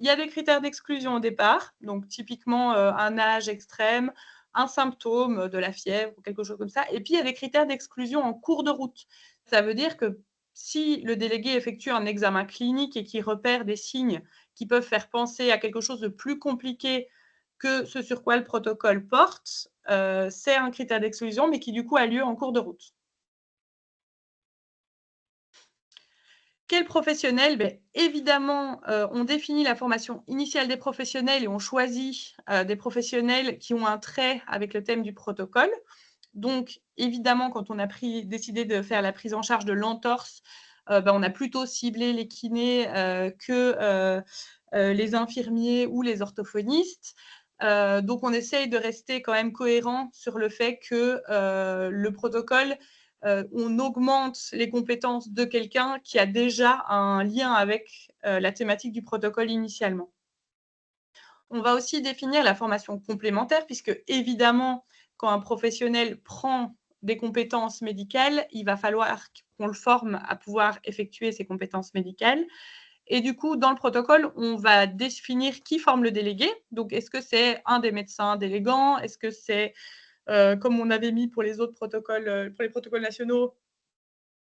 Il y a des critères d'exclusion au départ, donc typiquement un âge extrême, un symptôme de la fièvre ou quelque chose comme ça. Et puis, il y a des critères d'exclusion en cours de route. Ça veut dire que si le délégué effectue un examen clinique et qu'il repère des signes qui peuvent faire penser à quelque chose de plus compliqué que ce sur quoi le protocole porte, c'est un critère d'exclusion, mais qui du coup a lieu en cours de route. Quel professionnel? Évidemment, on définit la formation initiale des professionnels et on choisit des professionnels qui ont un trait avec le thème du protocole. Donc, évidemment, quand on a décidé de faire la prise en charge de l'entorse, on a plutôt ciblé les kinés que les infirmiers ou les orthophonistes. Donc, on essaye de rester quand même cohérent sur le fait que le protocole, on augmente les compétences de quelqu'un qui a déjà un lien avec la thématique du protocole initialement. On va aussi définir la formation complémentaire, puisque évidemment, quand un professionnel prend des compétences médicales, il va falloir qu'on le forme à pouvoir effectuer ces compétences médicales. Et du coup, dans le protocole, on va définir qui forme le délégué. Donc, est-ce que c'est un des médecins délégants? Est-ce que c'est, comme on avait mis pour les autres protocoles, pour les protocoles nationaux,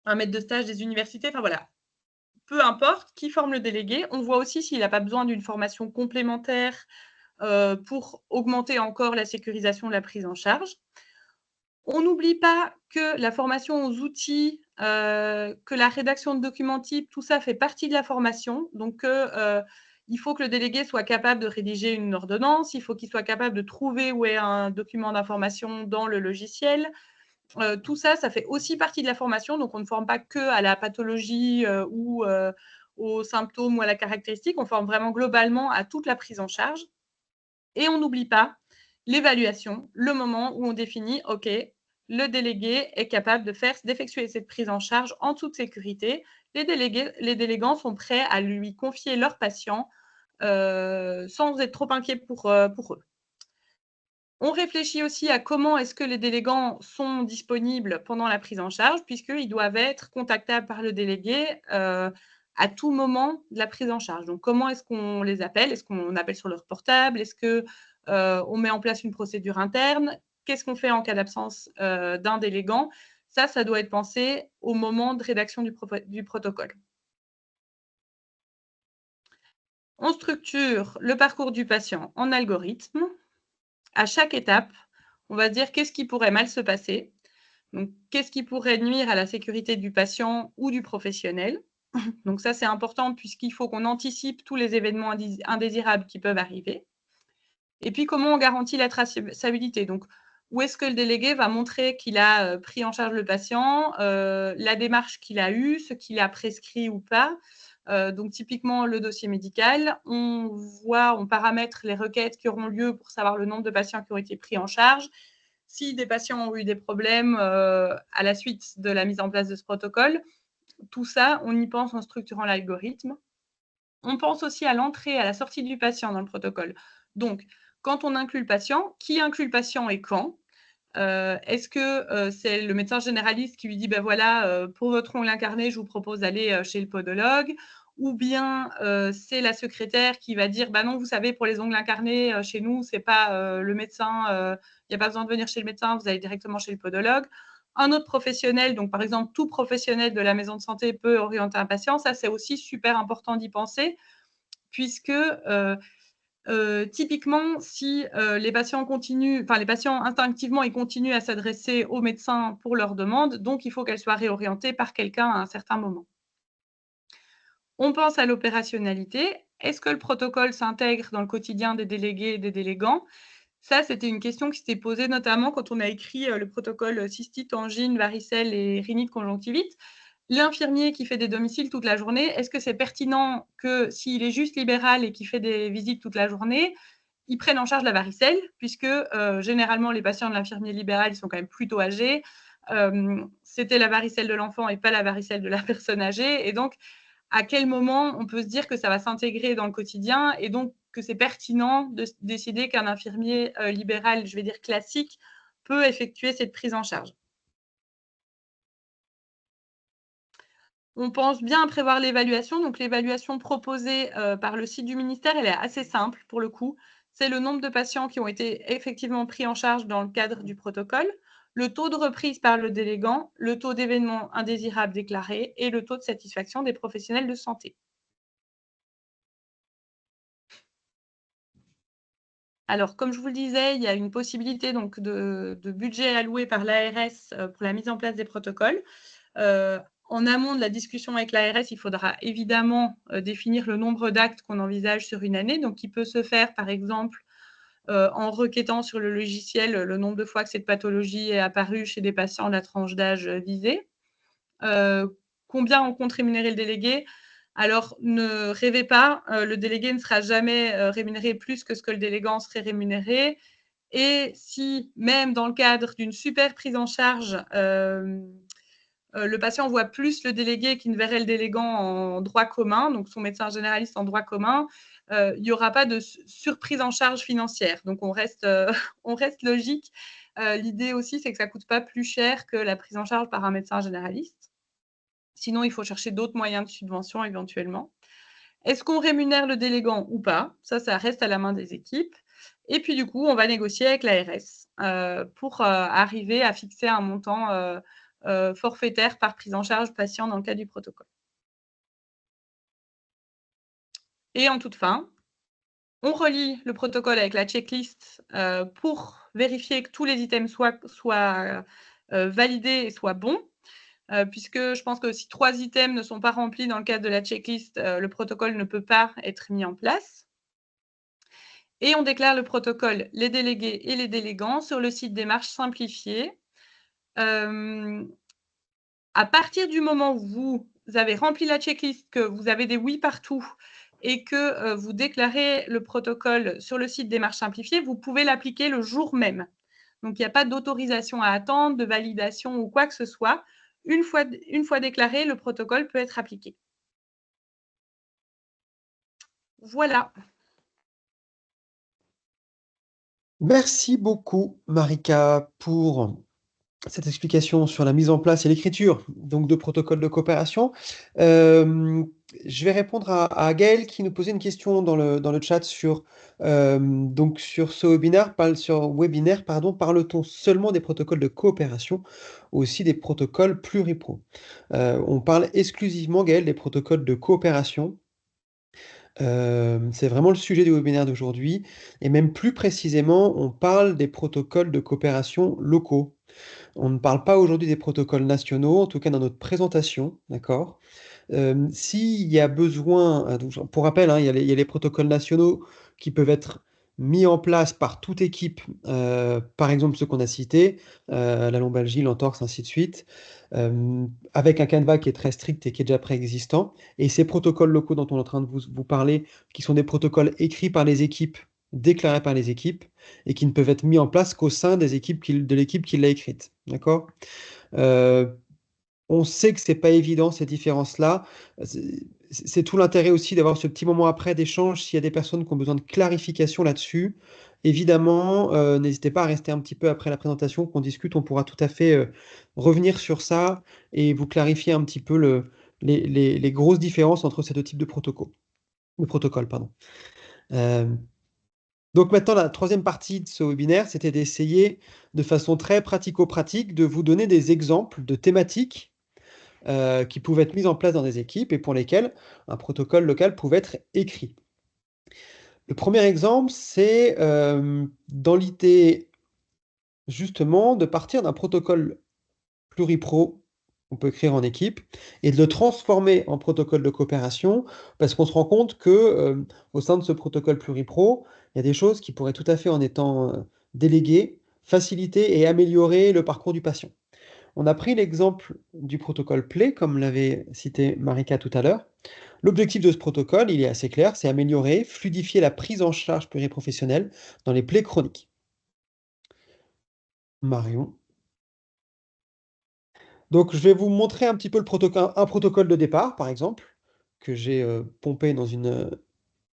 un maître de stage des universités? Enfin voilà, peu importe qui forme le délégué. On voit aussi s'il n'a pas besoin d'une formation complémentaire pour augmenter encore la sécurisation de la prise en charge. On n'oublie pas que la formation aux outils, que la rédaction de documents types, tout ça fait partie de la formation. Donc, il faut que le délégué soit capable de rédiger une ordonnance, il faut qu'il soit capable de trouver où est un document d'information dans le logiciel. Tout ça, ça fait aussi partie de la formation. Donc, on ne forme pas que à la pathologie ou aux symptômes ou à la caractéristique. On forme vraiment globalement à toute la prise en charge. Et on n'oublie pas l'évaluation, le moment où on définit, OK, le délégué est capable d'effectuer cette prise en charge en toute sécurité. Les délégants sont prêts à lui confier leurs patients sans être trop inquiets pour eux. On réfléchit aussi à comment est-ce que les délégants sont disponibles pendant la prise en charge, puisqu'ils doivent être contactables par le délégué à tout moment de la prise en charge. Donc, comment est-ce qu'on les appelle? Est-ce qu'on appelle sur leur portable? Est-ce qu'on met en place une procédure interne? Qu'est-ce qu'on fait en cas d'absence d'un délégant? Ça doit être pensé au moment de rédaction du protocole. On structure le parcours du patient en algorithme. À chaque étape, on va dire qu'est-ce qui pourrait mal se passer. Donc, qu'est-ce qui pourrait nuire à la sécurité du patient ou du professionnel? Donc ça, c'est important puisqu'il faut qu'on anticipe tous les événements indésirables qui peuvent arriver. Et puis, comment on garantit la traçabilité? Donc, où est-ce que le délégué va montrer qu'il a pris en charge le patient, la démarche qu'il a eue, ce qu'il a prescrit ou pas. Donc, typiquement, le dossier médical, on paramètre les requêtes qui auront lieu pour savoir le nombre de patients qui ont été pris en charge. Si des patients ont eu des problèmes à la suite de la mise en place de ce protocole, tout ça, on y pense en structurant l'algorithme. On pense aussi à l'entrée et à la sortie du patient dans le protocole. Donc, quand on inclut le patient, qui inclut le patient et quand? Est-ce que c'est le médecin généraliste qui lui dit voilà, pour votre ongle incarné, je vous propose d'aller chez le podologue, ou bien c'est la secrétaire qui va dire non, vous savez, pour les ongles incarnés, chez nous, c'est pas le médecin, il n'y a pas besoin de venir chez le médecin, vous allez directement chez le podologue. Un autre professionnel, donc par exemple, tout professionnel de la maison de santé peut orienter un patient. Ça, c'est aussi super important d'y penser, puisque typiquement, si les patients instinctivement, ils continuent à s'adresser aux médecins pour leurs demandes, donc il faut qu'elles soient réorientées par quelqu'un à un certain moment. On pense à l'opérationnalité. Est-ce que le protocole s'intègre dans le quotidien des délégués et des délégants? Ça, c'était une question qui s'était posée notamment quand on a écrit le protocole cystite, angine, varicelle et rhinite conjonctivite. L'infirmier qui fait des domiciles toute la journée, est-ce que c'est pertinent que s'il est juste libéral et qu'il fait des visites toute la journée, ils prennent en charge la varicelle, puisque généralement, les patients de l'infirmier libéral, ils sont quand même plutôt âgés. C'était la varicelle de l'enfant et pas la varicelle de la personne âgée. Et donc, à quel moment on peut se dire que ça va s'intégrer dans le quotidien et donc que c'est pertinent de décider qu'un infirmier libéral, je vais dire classique, peut effectuer cette prise en charge. On pense bien à prévoir l'évaluation. Donc, l'évaluation proposée par le site du ministère, elle est assez simple pour le coup. C'est le nombre de patients qui ont été effectivement pris en charge dans le cadre du protocole, le taux de reprise par le délégant, le taux d'événements indésirables déclarés et le taux de satisfaction des professionnels de santé. Alors, comme je vous le disais, il y a une possibilité donc, de budget alloué par l'ARS pour la mise en place des protocoles. En amont de la discussion avec l'ARS, il faudra évidemment définir le nombre d'actes qu'on envisage sur une année, donc qui peut se faire par exemple en requêtant sur le logiciel le nombre de fois que cette pathologie est apparue chez des patients de la tranche d'âge visée. Combien on compte rémunérer le délégué? Alors, ne rêvez pas, le délégué ne sera jamais rémunéré plus que ce que le délégant serait rémunéré. Et si, même dans le cadre d'une super prise en charge, le patient voit plus le délégué qu'il ne verrait le délégant en droit commun, donc son médecin généraliste en droit commun, il n'y aura pas de surprise en charge financière. Donc, on reste, on reste logique. L'idée aussi, c'est que ça ne coûte pas plus cher que la prise en charge par un médecin généraliste. Sinon, il faut chercher d'autres moyens de subvention éventuellement. Est-ce qu'on rémunère le délégant ou pas? Ça reste à la main des équipes. Et puis, du coup, on va négocier avec l'ARS pour arriver à fixer un montant forfaitaire par prise en charge patient dans le cadre du protocole. Et en toute fin, on relie le protocole avec la checklist pour vérifier que tous les items soient validés et soient bons. Puisque je pense que si 3 items ne sont pas remplis dans le cadre de la checklist, le protocole ne peut pas être mis en place. Et on déclare le protocole, les délégués et les délégants sur le site démarche simplifiée. À partir du moment où vous avez rempli la checklist, que vous avez des oui partout et que vous déclarez le protocole sur le site démarche simplifiée, vous pouvez l'appliquer le jour même. Donc, il n'y a pas d'autorisation à attendre, de validation ou quoi que ce soit. Une fois déclaré, le protocole peut être appliqué. Voilà. Merci beaucoup, Marika, pour cette explication sur la mise en place et l'écriture donc de protocoles de coopération. Je vais répondre à Gaël qui nous posait une question dans le chat sur, donc sur ce webinaire, parle-t-on seulement des protocoles de coopération ou aussi des protocoles pluripro? On parle exclusivement, Gaël, des protocoles de coopération. C'est vraiment le sujet du webinaire d'aujourd'hui et même plus précisément, on parle des protocoles de coopération locaux. On ne parle pas aujourd'hui des protocoles nationaux, en tout cas dans notre présentation, d'accord? S'il y a besoin, donc pour rappel, hein, il y a les protocoles nationaux qui peuvent être mis en place par toute équipe, par exemple ceux qu'on a cités, la lombalgie, l'entorse, ainsi de suite, avec un canevas qui est très strict et qui est déjà préexistant. Et ces protocoles locaux dont on est en train de vous parler, qui sont des protocoles écrits par les équipes, déclarés par les équipes, et qui ne peuvent être mis en place qu'au sein des équipes de l'équipe qui l'a écrite, d'accord? On sait que c'est pas évident ces différences-là. C'est tout l'intérêt aussi d'avoir ce petit moment après d'échange s'il y a des personnes qui ont besoin de clarification là-dessus. Évidemment, n'hésitez pas à rester un petit peu après la présentation, qu'on discute, on pourra tout à fait revenir sur ça et vous clarifier un petit peu les grosses différences entre ces deux types de protocoles, pardon. Donc maintenant, la troisième partie de ce webinaire, c'était d'essayer de façon très pratico-pratique de vous donner des exemples de thématiques qui pouvaient être mises en place dans des équipes et pour lesquelles un protocole local pouvait être écrit. Le premier exemple, c'est dans l'idée justement de partir d'un protocole pluripro qu'on peut écrire en équipe et de le transformer en protocole de coopération parce qu'on se rend compte que au sein de ce protocole pluripro, il y a des choses qui pourraient tout à fait, en étant déléguées, faciliter et améliorer le parcours du patient. On a pris l'exemple du protocole PLAY, comme l'avait cité Marika tout à l'heure. L'objectif de ce protocole, il est assez clair, c'est améliorer, fluidifier la prise en charge pluriprofessionnelle dans les plaies chroniques. Marion. Donc, je vais vous montrer un petit peu un protocole de départ, par exemple, que j'ai pompé dans une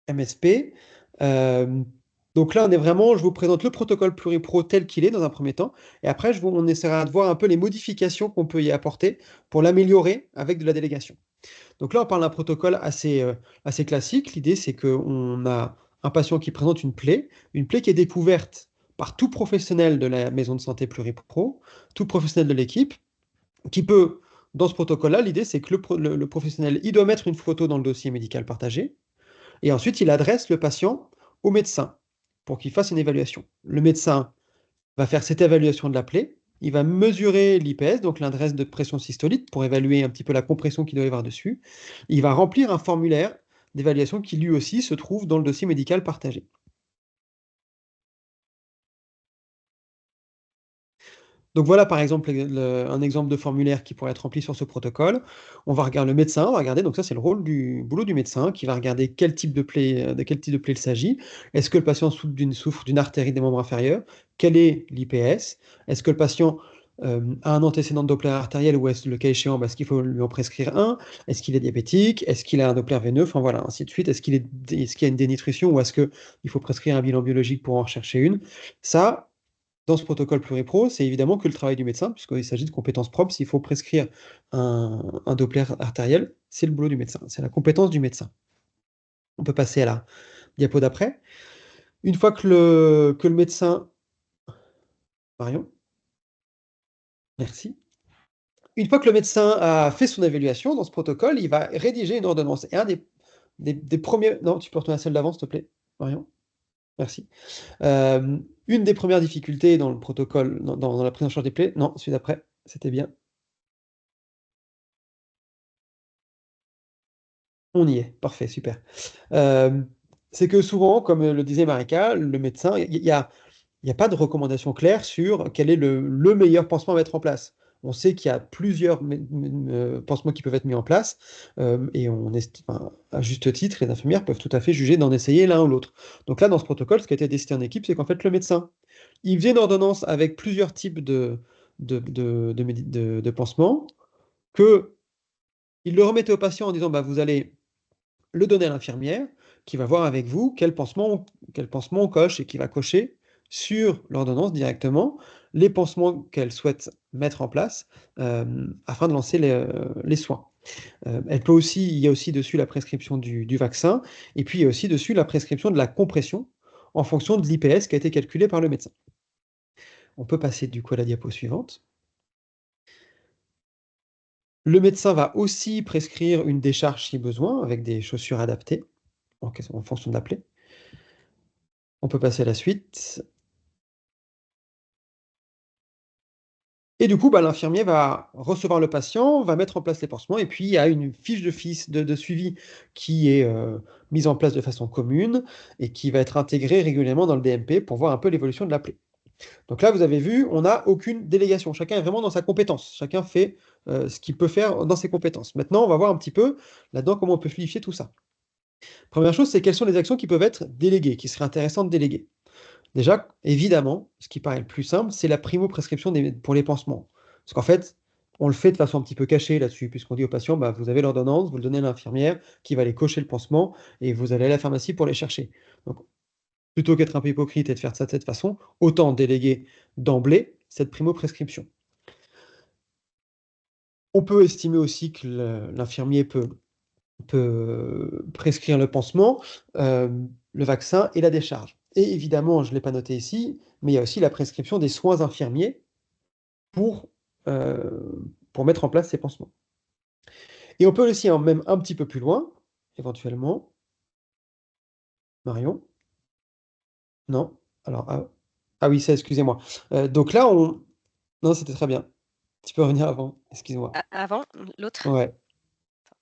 MSP. Donc là, je vous présente le protocole Pluripro tel qu'il est dans un premier temps, et après, on essaiera de voir un peu les modifications qu'on peut y apporter pour l'améliorer avec de la délégation. Donc là, on parle d'un protocole assez classique. L'idée, c'est qu'on a un patient qui présente une plaie qui est découverte par tout professionnel de la maison de santé Pluripro, tout professionnel de l'équipe, qui peut, dans ce protocole-là, l'idée, c'est que le professionnel, il doit mettre une photo dans le dossier médical partagé, et ensuite, il adresse le patient au médecin pour qu'il fasse une évaluation. Le médecin va faire cette évaluation de la plaie, il va mesurer l'IPS, donc l'index de pression systolique, pour évaluer un petit peu la compression qu'il doit y avoir dessus. Il va remplir un formulaire d'évaluation qui lui aussi se trouve dans le dossier médical partagé. Donc voilà par exemple un exemple de formulaire qui pourrait être rempli sur ce protocole. On va regarder le médecin, on va regarder, donc ça c'est le boulot du médecin qui va regarder de quel type de plaie il s'agit. Est-ce que le patient souffre d'une artérie des membres inférieurs? Quel est l'IPS? Est-ce que le patient a un antécédent de Doppler artériel ou est-ce le cas échéant, est-ce qu'il faut lui en prescrire un? Est-ce qu'il est diabétique? Est-ce qu'il a un Doppler veineux? Enfin voilà, ainsi de suite. Est-ce qu'il y a une dénutrition ou est-ce qu'il faut prescrire un bilan biologique pour en rechercher une? Ça, dans ce protocole Pluripro, c'est évidemment que le travail du médecin, puisqu'il s'agit de compétences propres. S'il faut prescrire un Doppler artériel, c'est le boulot du médecin, c'est la compétence du médecin. On peut passer à la diapo d'après. Une fois que le médecin... Marion? Merci. Une fois que le médecin a fait son évaluation dans ce protocole, il va rédiger une ordonnance. Et un des premiers... Non, tu peux retourner à celle d'avant, s'il te plaît, Marion? Merci. Une des premières difficultés dans le protocole, dans la prise en charge des plaies... Non, celui d'après, c'était bien. On y est, parfait, super. C'est que souvent, comme le disait Marika, le médecin, il n'y a pas de recommandation claire sur quel est le meilleur pansement à mettre en place. On sait qu'il y a plusieurs pansements qui peuvent être mis en place, et à juste titre, les infirmières peuvent tout à fait juger d'en essayer l'un ou l'autre. Donc là, dans ce protocole, ce qui a été décidé en équipe, c'est qu'en fait, le médecin, il faisait une ordonnance avec plusieurs types de pansements, qu'il le remettait au patient en disant, vous allez le donner à l'infirmière, qui va voir avec vous quel pansement on coche et qui va cocher sur l'ordonnance directement les pansements qu'elle souhaite mettre en place afin de lancer les soins. Il y a aussi dessus la prescription du vaccin, et puis il y a aussi dessus la prescription de la compression en fonction de l'IPS qui a été calculé par le médecin. On peut passer du coup à la diapo suivante. Le médecin va aussi prescrire une décharge si besoin, avec des chaussures adaptées en fonction de la plaie. On peut passer à la suite. Et du coup, l'infirmier va recevoir le patient, va mettre en place les pansements, et puis il y a une fiche de suivi qui est mise en place de façon commune et qui va être intégrée régulièrement dans le DMP pour voir un peu l'évolution de la plaie. Donc là, vous avez vu, on n'a aucune délégation. Chacun est vraiment dans sa compétence. Chacun fait ce qu'il peut faire dans ses compétences. Maintenant, on va voir un petit peu là-dedans comment on peut fluidifier tout ça. Première chose, c'est quelles sont les actions qui peuvent être déléguées, qui seraient intéressantes de déléguer. Déjà, évidemment, ce qui paraît le plus simple, c'est la primo-prescription pour les pansements. Parce qu'en fait, on le fait de façon un petit peu cachée là-dessus, puisqu'on dit au patient, vous avez l'ordonnance, vous le donnez à l'infirmière qui va aller cocher le pansement et vous allez à la pharmacie pour les chercher. Donc, plutôt qu'être un peu hypocrite et de faire ça de cette façon, autant déléguer d'emblée cette primo-prescription. On peut estimer aussi que l'infirmier peut prescrire le pansement, le vaccin et la décharge. Et évidemment, je ne l'ai pas noté ici, mais il y a aussi la prescription des soins infirmiers pour mettre en place ces pansements. Et on peut aussi, même un petit peu plus loin, éventuellement. Marion? Non? Alors, ah oui, ça, excusez-moi. Donc là, non, c'était très bien. Tu peux revenir avant, excuse-moi. Avant, l'autre? Ouais.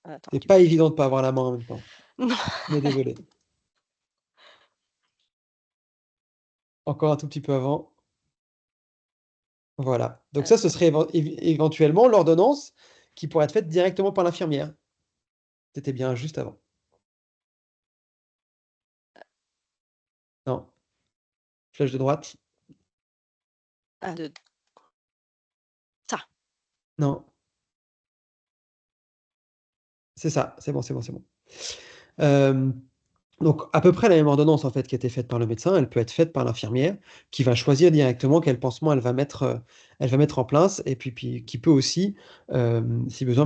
Attends, C'est pas évident de ne pas avoir la main en même temps. Non. Mais désolé. Encore un tout petit peu avant. Voilà. Donc ça, ce serait éventuellement l'ordonnance qui pourrait être faite directement par l'infirmière. C'était bien juste avant. Non. Flèche de droite. Ça. Non. C'est ça. C'est bon, c'est bon, c'est bon. Donc, à peu près la même ordonnance en fait qui a été faite par le médecin, elle peut être faite par l'infirmière qui va choisir directement quel pansement elle va mettre en place et puis qui peut aussi, si besoin,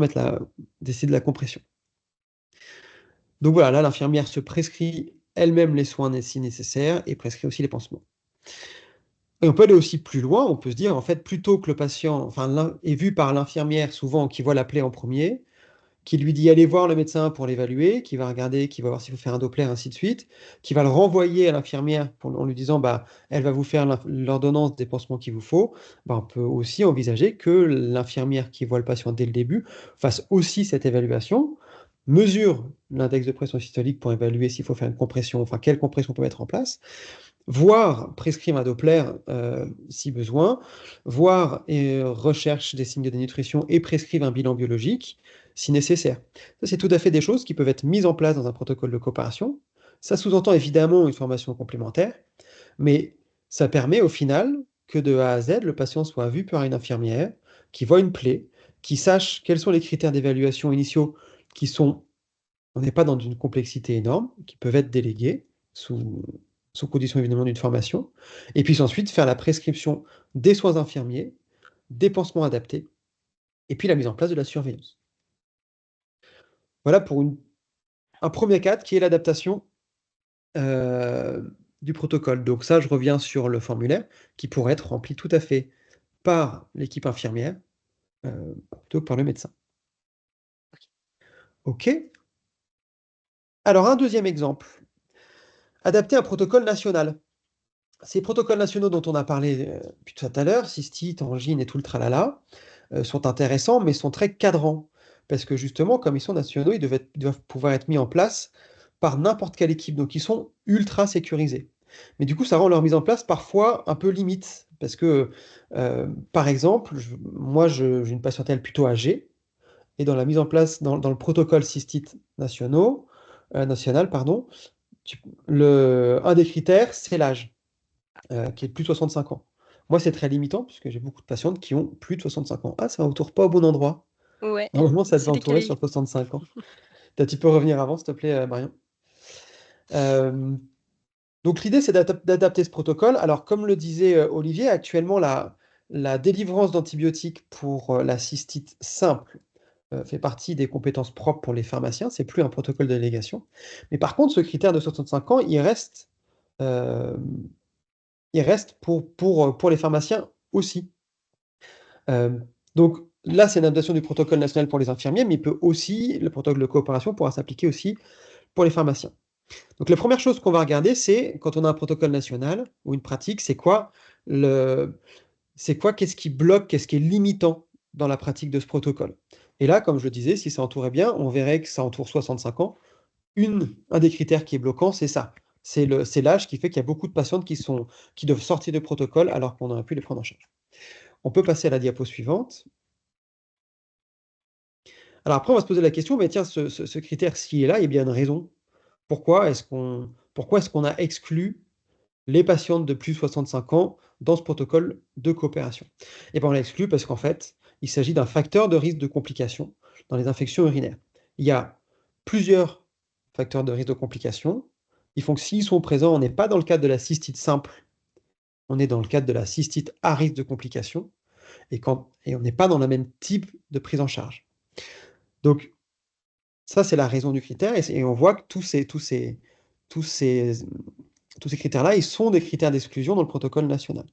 décider de la compression. Donc voilà, là, l'infirmière se prescrit elle-même les soins si nécessaire et prescrit aussi les pansements. Et on peut aller aussi plus loin, on peut se dire, en fait, plutôt que le patient est vu par l'infirmière souvent qui voit la plaie en premier, qui lui dit: «Allez voir le médecin pour l'évaluer», qui va regarder, qui va voir s'il faut faire un Doppler, ainsi de suite, qui va le renvoyer à l'infirmière en lui disant: «Bah, elle va vous faire l'ordonnance des pansements qu'il vous faut». Bah, on peut aussi envisager que l'infirmière qui voit le patient dès le début fasse aussi cette évaluation, mesure l'index de pression systolique pour évaluer s'il faut faire une compression, enfin quelle compression on peut mettre en place, voire prescrire un Doppler, si besoin, voire recherche des signes de dénutrition et prescrire un bilan biologique si nécessaire. Ça, c'est tout à fait des choses qui peuvent être mises en place dans un protocole de coopération. Ça sous-entend évidemment une formation complémentaire, mais ça permet au final que de A à Z, le patient soit vu par une infirmière, qui voit une plaie, qui sache quels sont les critères d'évaluation initiaux qui sont, on n'est pas dans une complexité énorme, qui peuvent être délégués sous condition évidemment d'une formation, et puis ensuite faire la prescription des soins infirmiers, des pansements adaptés, et puis la mise en place de la surveillance. Voilà pour un premier cadre qui est l'adaptation du protocole. Donc ça, je reviens sur le formulaire qui pourrait être rempli tout à fait par l'équipe infirmière plutôt que par le médecin. OK. Alors un deuxième exemple, adapter un protocole national. Ces protocoles nationaux dont on a parlé depuis tout à l'heure, cystite, angine et tout le tralala, sont intéressants, mais sont très cadrans. Parce que justement, comme ils sont nationaux, ils doivent pouvoir être mis en place par n'importe quelle équipe. Donc ils sont ultra sécurisés. Mais du coup, ça rend leur mise en place parfois un peu limite. Parce que, par exemple, moi, j'ai une patientèle plutôt âgée. Et dans la mise en place, dans le protocole cystite national, pardon, un des critères, c'est l'âge. Qui est de plus de 65 ans. Moi, c'est très limitant puisque j'ai beaucoup de patientes qui ont plus de 65 ans. Ah, ça entoure pas au bon endroit. Ouais, Normalement, ça devait c'est entourer décalé. sur 65 ans. Tu peux revenir avant, s'il te plaît, Marion. Donc l'idée, c'est d'adapter ce protocole. Alors, comme le disait Olivier, actuellement, la délivrance d'antibiotiques pour la cystite simple fait partie des compétences propres pour les pharmaciens. C'est plus un protocole de délégation. Mais par contre, ce critère de 65 ans, il reste pour les pharmaciens aussi. Donc là, c'est une adaptation du protocole national pour les infirmiers, mais le protocole de coopération pourra s'appliquer aussi pour les pharmaciens. Donc la première chose qu'on va regarder, c'est quand on a un protocole national ou une pratique, qu'est-ce qui bloque, qu'est-ce qui est limitant dans la pratique de ce protocole. Et là, comme je le disais, si ça entourait bien, on verrait que ça entoure 65 ans. Un des critères qui est bloquant, c'est ça. C'est l'âge qui fait qu'il y a beaucoup de patientes qui doivent sortir de protocole alors qu'on aurait pu les prendre en charge. On peut passer à la diapo suivante. Alors après, on va se poser la question, mais tiens, ce critère, s'il est là, il y a bien une raison. Pourquoi est-ce qu'on a exclu les patientes de plus de 65 ans dans ce protocole de coopération? Eh bien, on l'a exclu parce qu'en fait, il s'agit d'un facteur de risque de complications dans les infections urinaires. Il y a plusieurs facteurs de risque de complications. Ils font que s'ils sont présents, on n'est pas dans le cadre de la cystite simple, on est dans le cadre de la cystite à risque de complications, et on n'est pas dans le même type de prise en charge. Donc, ça, c'est la raison du critère, et on voit que tous ces critères-là, ils sont des critères d'exclusion dans le protocole national.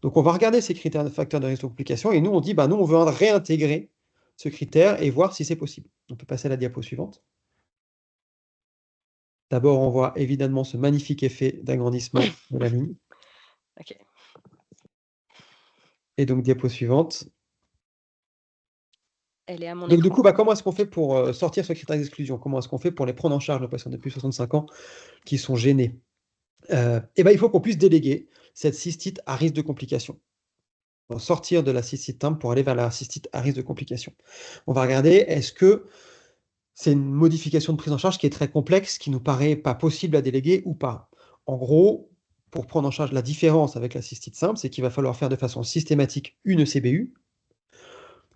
Donc, on va regarder ces critères de facteurs de risque de complications, et nous, on dit, nous, on veut réintégrer ce critère et voir si c'est possible. On peut passer à la diapo suivante. D'abord, on voit évidemment ce magnifique effet d'agrandissement de la ligne. Ok. Et donc, diapo suivante. Elle est à mon Donc, du écran. coup, comment est-ce qu'on fait pour sortir ce critère d'exclusion? Comment est-ce qu'on fait pour les prendre en charge, les patients depuis 65 ans qui sont gênés? Il faut qu'on puisse déléguer cette cystite à risque de complications. On va sortir de la cystite simple pour aller vers la cystite à risque de complications. On va regarder, est-ce que c'est une modification de prise en charge qui est très complexe, qui nous paraît pas possible à déléguer ou pas? En gros, pour prendre en charge la différence avec la cystite simple, c'est qu'il va falloir faire de façon systématique une ECBU,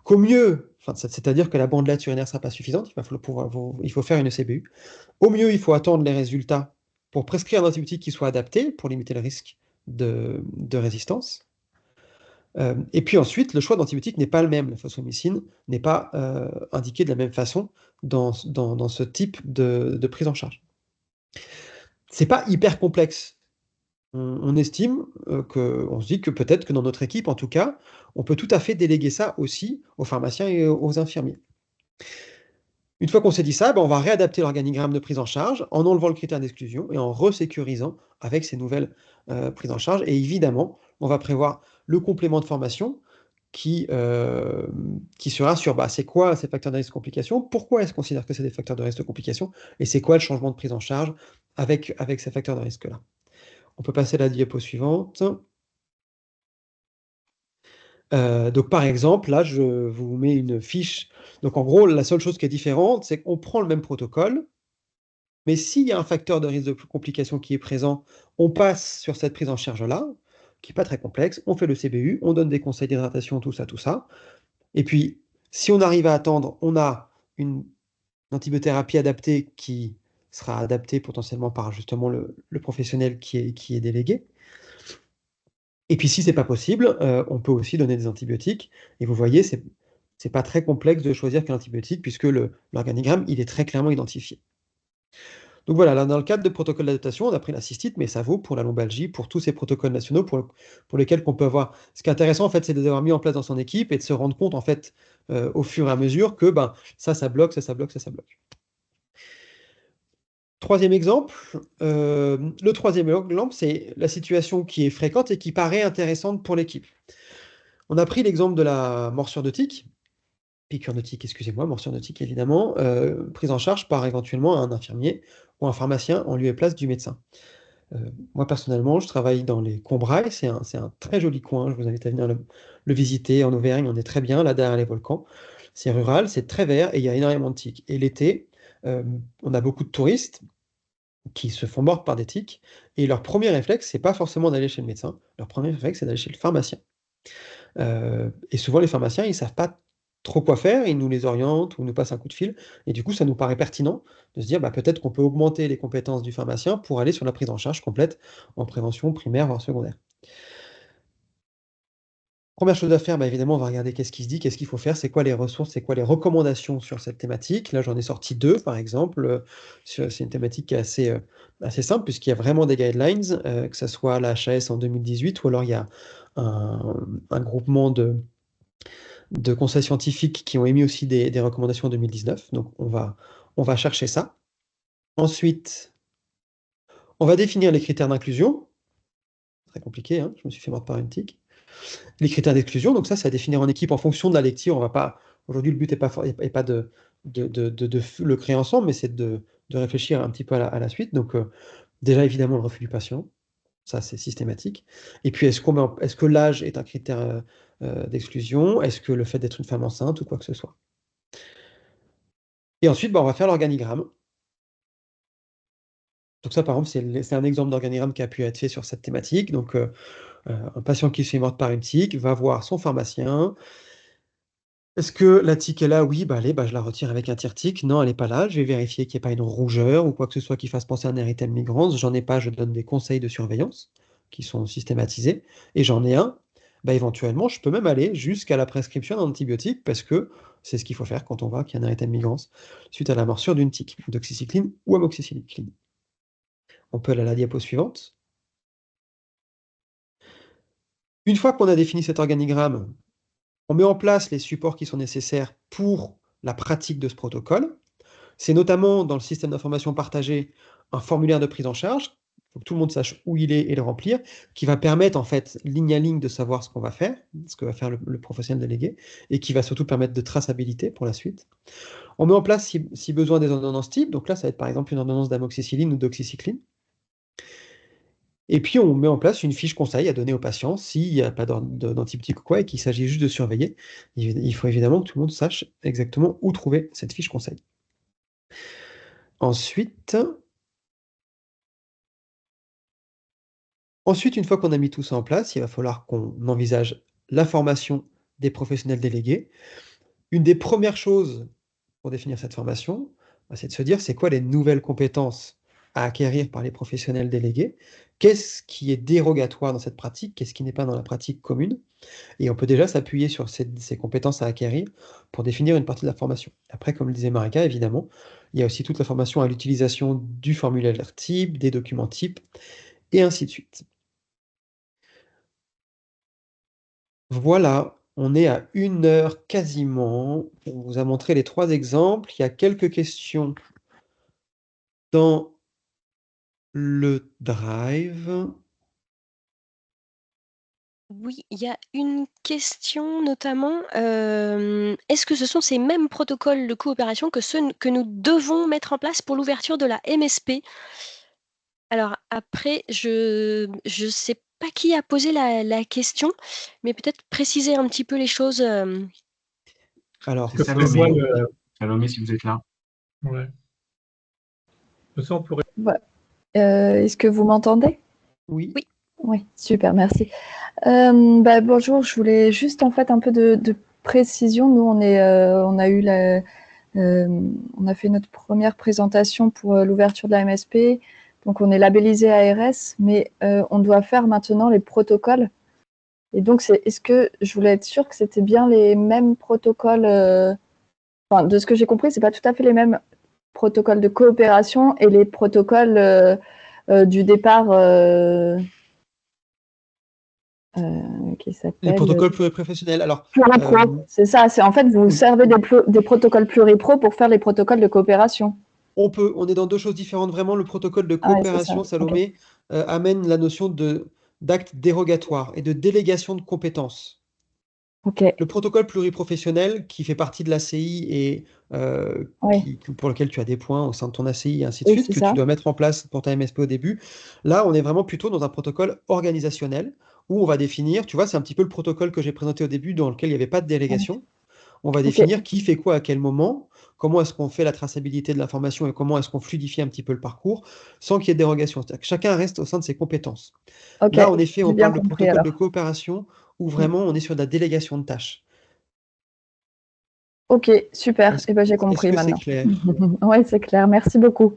qu'au mieux, Enfin, c'est-à-dire que la bandelette urinaire ne sera pas suffisante, il faut faire une ECBU. Au mieux, il faut attendre les résultats pour prescrire un antibiotique qui soit adapté pour limiter le risque de résistance. Et puis ensuite, le choix d'antibiotiques n'est pas le même. La fosfomycine n'est pas indiquée de la même façon dans ce type de prise en charge. C'est pas hyper complexe. On estime on se dit que peut-être que dans notre équipe, en tout cas, on peut tout à fait déléguer ça aussi aux pharmaciens et aux infirmiers. Une fois qu'on s'est dit ça, on va réadapter l'organigramme de prise en charge en enlevant le critère d'exclusion et en resécurisant avec ces nouvelles prises en charge. Et évidemment, on va prévoir le complément de formation qui sera sur c'est quoi ces facteurs de risque de complications, pourquoi est-ce qu'on considère que c'est des facteurs de risque de complications, et c'est quoi le changement de prise en charge avec ces facteurs de risque-là. On peut passer à la diapo suivante. Donc par exemple, là, je vous mets une fiche. Donc en gros, la seule chose qui est différente, c'est qu'on prend le même protocole, mais s'il y a un facteur de risque de complication qui est présent, on passe sur cette prise en charge-là, qui n'est pas très complexe, on fait le CBU, on donne des conseils d'hydratation, tout ça. Et puis, si on arrive à attendre, on a une antibiothérapie adaptée qui sera adaptée potentiellement par justement le professionnel qui est délégué. Et puis si c'est pas possible, on peut aussi donner des antibiotiques et vous voyez, c'est pas très complexe de choisir quel antibiotique puisque l'organigramme, il est très clairement identifié. Donc voilà, là, dans le cadre de protocole d'adaptation, on a pris la cystite, mais ça vaut pour la lombalgie, pour tous ces protocoles nationaux pour lesquels on peut avoir. Ce qui est intéressant, en fait, c'est de les avoir mis en place dans son équipe et de se rendre compte, en fait, au fur et à mesure que ça bloque, ça bloque, ça bloque. Troisième exemple, le troisième exemple, c'est la situation qui est fréquente et qui paraît intéressante pour l'équipe. On a pris l'exemple de la morsure de tique, piqûre de tique, excusez-moi, morsure de tique évidemment, prise en charge par éventuellement un infirmier ou un pharmacien en lieu et place du médecin. Moi personnellement, je travaille dans les Combrailles, c'est un très joli coin, je vous invite à venir le visiter en Auvergne, on est très bien là derrière les volcans. C'est rural, c'est très vert et il y a énormément de tiques. Et l'été, on a beaucoup de touristes qui se font mordre par des tiques et leur premier réflexe, c'est pas forcément d'aller chez le médecin, leur premier réflexe, c'est d'aller chez le pharmacien. Et souvent les pharmaciens, ils savent pas trop quoi faire, ils nous les orientent ou nous passent un coup de fil et du coup, ça nous paraît pertinent de se dire, peut-être qu'on peut augmenter les compétences du pharmacien pour aller sur la prise en charge complète en prévention primaire, voire secondaire. Première chose à faire, évidemment, on va regarder qu'est-ce qui se dit, qu'est-ce qu'il faut faire, c'est quoi les ressources, c'est quoi les recommandations sur cette thématique. Là, j'en ai sorti 2, par exemple. C'est une thématique qui est assez simple, puisqu'il y a vraiment des guidelines, que ce soit la HAS en 2018, ou alors il y a un groupement de conseils scientifiques qui ont émis aussi des recommandations en 2019. Donc, on va chercher ça. Ensuite, on va définir les critères d'inclusion. Très compliqué, hein, je me suis fait mordre par une tique. Les critères d'exclusion, donc ça, c'est à définir en équipe en fonction de la lecture. On va pas. Aujourd'hui, le but n'est pas de le créer ensemble, mais c'est de réfléchir un petit peu à la suite. Donc, déjà, évidemment, le refus du patient. Ça, c'est systématique. Et puis, est-ce que l'âge est un critère d'exclusion? Est-ce que le fait d'être une femme enceinte ou quoi que ce soit? Et ensuite, on va faire l'organigramme. Donc ça, par exemple, c'est un exemple d'organigramme qui a pu être fait sur cette thématique. Donc, un patient qui se fait mordre par une tique va voir son pharmacien. Est-ce que la tique est là? Oui, allez, je la retire avec un tire-tique. Non, elle n'est pas là. Je vais vérifier qu'il n'y ait pas une rougeur ou quoi que ce soit qui fasse penser à un érythème migrans. J'en ai pas, je donne des conseils de surveillance qui sont systématisés. Et j'en ai un, éventuellement, je peux même aller jusqu'à la prescription d'un antibiotique parce que c'est ce qu'il faut faire quand on voit qu'il y a un érythème migrans suite à la morsure d'une tique, doxycycline ou amoxicilline. On peut aller à la diapo suivante. Une fois qu'on a défini cet organigramme, on met en place les supports qui sont nécessaires pour la pratique de ce protocole. C'est notamment dans le système d'information partagé un formulaire de prise en charge. Il faut que tout le monde sache où il est et le remplir, qui va permettre en fait ligne à ligne de savoir ce qu'on va faire, ce que va faire le professionnel délégué, et qui va surtout permettre de traçabilité pour la suite. On met en place, si besoin, des ordonnances types. Donc là, ça va être par exemple une ordonnance d'amoxicilline ou d'oxycycline. Et puis, on met en place une fiche conseil à donner aux patients s'il n'y a pas d'antibiotique ou quoi et qu'il s'agit juste de surveiller. Il faut évidemment que tout le monde sache exactement où trouver cette fiche conseil. Ensuite, une fois qu'on a mis tout ça en place, il va falloir qu'on envisage la formation des professionnels délégués. Une des premières choses pour définir cette formation, c'est de se dire c'est quoi les nouvelles compétences à acquérir par les professionnels délégués, qu'est-ce qui est dérogatoire dans cette pratique, qu'est-ce qui n'est pas dans la pratique commune, et on peut déjà s'appuyer sur ces compétences à acquérir pour définir une partie de la formation. Après, comme le disait Marika, évidemment, il y a aussi toute la formation à l'utilisation du formulaire type, des documents types, et ainsi de suite. Voilà, on est à 1 heure quasiment. On vous a montré les 3 exemples. Il y a quelques questions dans le drive. Oui, il y a une question notamment. Est-ce que ce sont ces mêmes protocoles de coopération que ceux que nous devons mettre en place pour l'ouverture de la MSP? Alors après, je ne sais pas qui a posé la question, mais peut-être préciser un petit peu les choses. Alors, C'est Que prévoit Salomé. le... Salomé, si vous êtes là. Ouais. Ça, on pourrait... Est-ce que vous m'entendez? oui. Oui. Oui, super, merci. Bonjour, je voulais juste en fait un peu de précision. Nous, on a fait notre première présentation pour l'ouverture de la MSP. Donc, on est labellisé ARS, mais on doit faire maintenant les protocoles. Et donc, est-ce que je voulais être sûre que c'était bien les mêmes protocoles enfin, de ce que j'ai compris, c'est pas tout à fait les mêmes protocoles de coopération et les protocoles du départ qui s'appelle Les protocoles pluriprofessionnels. Alors, Pluripro. C'est ça, c'est en fait vous oui. servez des protocoles pluripro pour faire les protocoles de coopération. On est dans 2 choses différentes. Vraiment, le protocole de Ah ouais, c'est ça. coopération, Salomé, amène la notion d'acte dérogatoire et de délégation de compétences. Ok, Le protocole pluriprofessionnel qui fait partie de l'ACI et oui, pour lequel tu as des points au sein de ton ACI et ainsi de oui, suite, c'est que tu ça. dois mettre en place pour ta MSP au début. Là, on est vraiment plutôt dans un protocole organisationnel où on va définir, tu vois, c'est un petit peu le protocole que j'ai présenté au début dans lequel il n'y avait pas de délégation. On va Ok, définir qui fait quoi à quel moment, comment est-ce qu'on fait la traçabilité de l'information et comment est-ce qu'on fluidifie un petit peu le parcours sans qu'il y ait de dérogation. C'est-à-dire que chacun reste au sein de ses compétences. ok, Là, en effet, j'ai on bien parle de compris protocole de alors. coopération où vraiment on est sur de la délégation de tâches. Ok, super. Est-ce Et ben j'ai est-ce compris que c'est maintenant. clair? Oui, c'est clair. Merci beaucoup.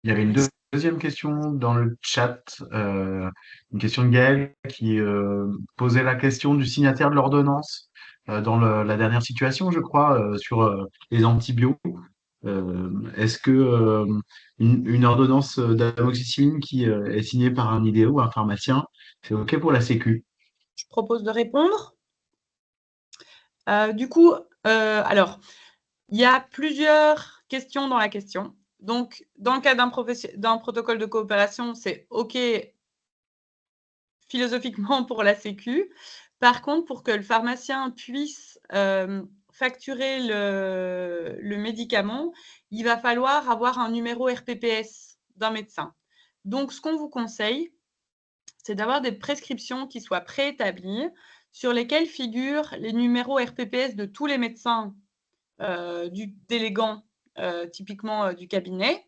Il y avait une deuxième question dans le chat, une question de Gaël qui posait la question du signataire de l'ordonnance dans la dernière situation, je crois, sur les antibiotiques. Est-ce que une ordonnance d'amoxicilline qui est signée par un IDO ou un pharmacien, c'est OK pour la Sécu? Je propose de répondre. Du coup, alors, il y a plusieurs questions dans la question. Donc, dans le cas d'un protocole de coopération, c'est OK philosophiquement pour la Sécu. Par contre, pour que le pharmacien puisse facturer le médicament, il va falloir avoir un numéro RPPS d'un médecin. Donc, ce qu'on vous conseille, c'est d'avoir des prescriptions qui soient préétablies, sur lesquelles figurent les numéros RPPS de tous les médecins du délégant, typiquement du cabinet,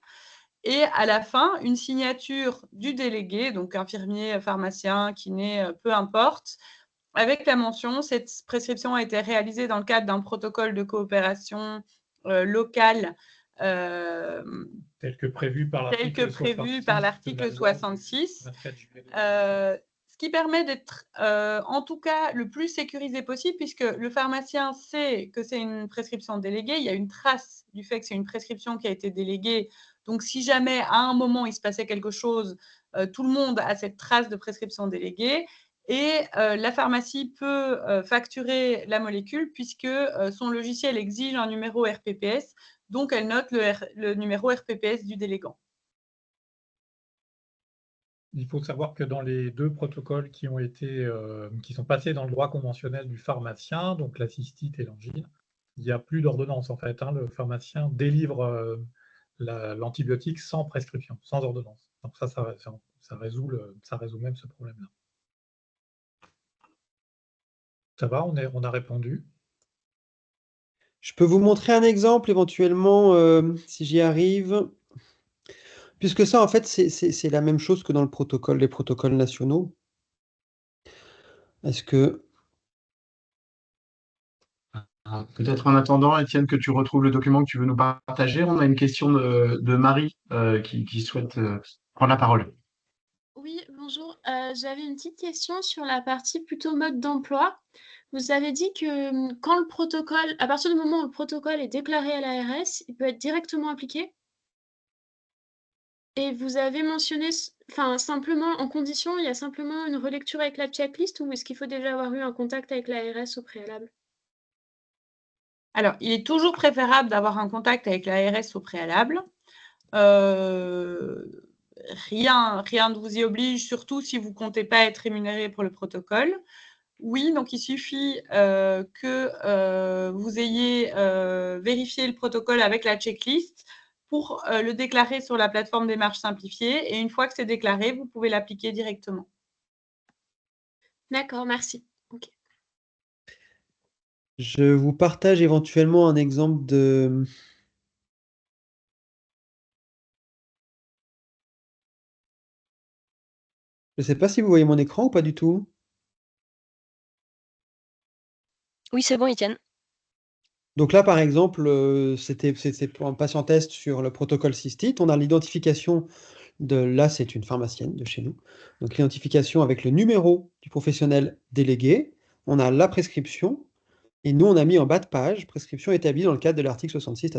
et à la fin, une signature du délégué, donc infirmier, pharmacien, kiné, peu importe, avec la mention « Cette prescription a été réalisée dans le cadre d'un protocole de coopération locale tel que prévu par l'article 66 ». Ce qui permet d'être en tout cas le plus sécurisé possible, puisque le pharmacien sait que c'est une prescription déléguée, il y a une trace du fait que c'est une prescription qui a été déléguée. Donc, si jamais à un moment il se passait quelque chose, tout le monde a cette trace de prescription déléguée. Et la pharmacie peut facturer la molécule puisque son logiciel exige un numéro RPPS, donc elle note le numéro RPPS du délégant. Il faut savoir que dans les 2 protocoles qui sont passés dans le droit conventionnel du pharmacien, donc la cystite et l'angine, il n'y a plus d'ordonnance en fait. Le pharmacien délivre l'antibiotique sans prescription, sans ordonnance. Donc ça résout même ce problème-là. Ça va, on a répondu. Je peux vous montrer un exemple éventuellement, si j'y arrive. Puisque ça, en fait, c'est la même chose que dans les protocoles nationaux. Est-ce que... Peut-être en attendant, Étienne, que tu retrouves le document que tu veux nous partager. On a une question de Marie qui souhaite prendre la parole. Oui, bonjour. J'avais une petite question sur la partie plutôt mode d'emploi. Vous avez dit que quand le protocole, à partir du moment où le protocole est déclaré à l'ARS, il peut être directement appliqué. Et vous avez mentionné, enfin simplement en condition, il y a simplement une relecture avec la checklist ou est-ce qu'il faut déjà avoir eu un contact avec l'ARS au préalable? Alors, il est toujours préférable d'avoir un contact avec l'ARS au préalable. Rien ne vous y oblige, surtout si vous ne comptez pas être rémunéré pour le protocole. Oui, donc il suffit que vous ayez vérifié le protocole avec la checklist pour le déclarer sur la plateforme démarche simplifiée. Et une fois que c'est déclaré, vous pouvez l'appliquer directement. D'accord, merci. Ok. Je vous partage éventuellement un exemple de... Je ne sais pas si vous voyez mon écran ou pas du tout. Oui, c'est bon, Étienne. Donc là, par exemple, c'est pour un patient test sur le protocole cystite. On a l'identification de... Là, c'est une pharmacienne de chez nous. Donc l'identification avec le numéro du professionnel délégué. On a la prescription. Et nous, on a mis en bas de page, prescription établie dans le cadre de l'article 66,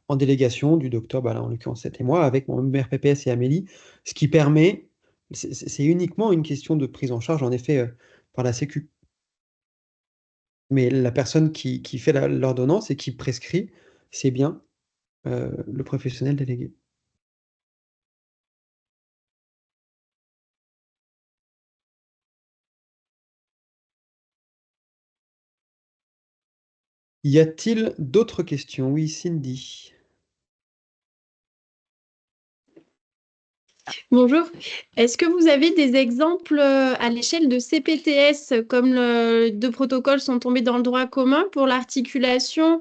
en délégation du docteur, bah là, en l'occurrence, c'était moi, avec mon MRPPS et Amélie, ce qui permet, c'est uniquement une question de prise en charge, en effet, par la Sécu. Mais la personne qui fait l'ordonnance et qui prescrit, c'est bien le professionnel délégué. Y a-t-il d'autres questions? Oui, Cindy. Bonjour. Est-ce que vous avez des exemples à l'échelle de CPTS, comme deux protocoles sont tombés dans le droit commun pour l'articulation,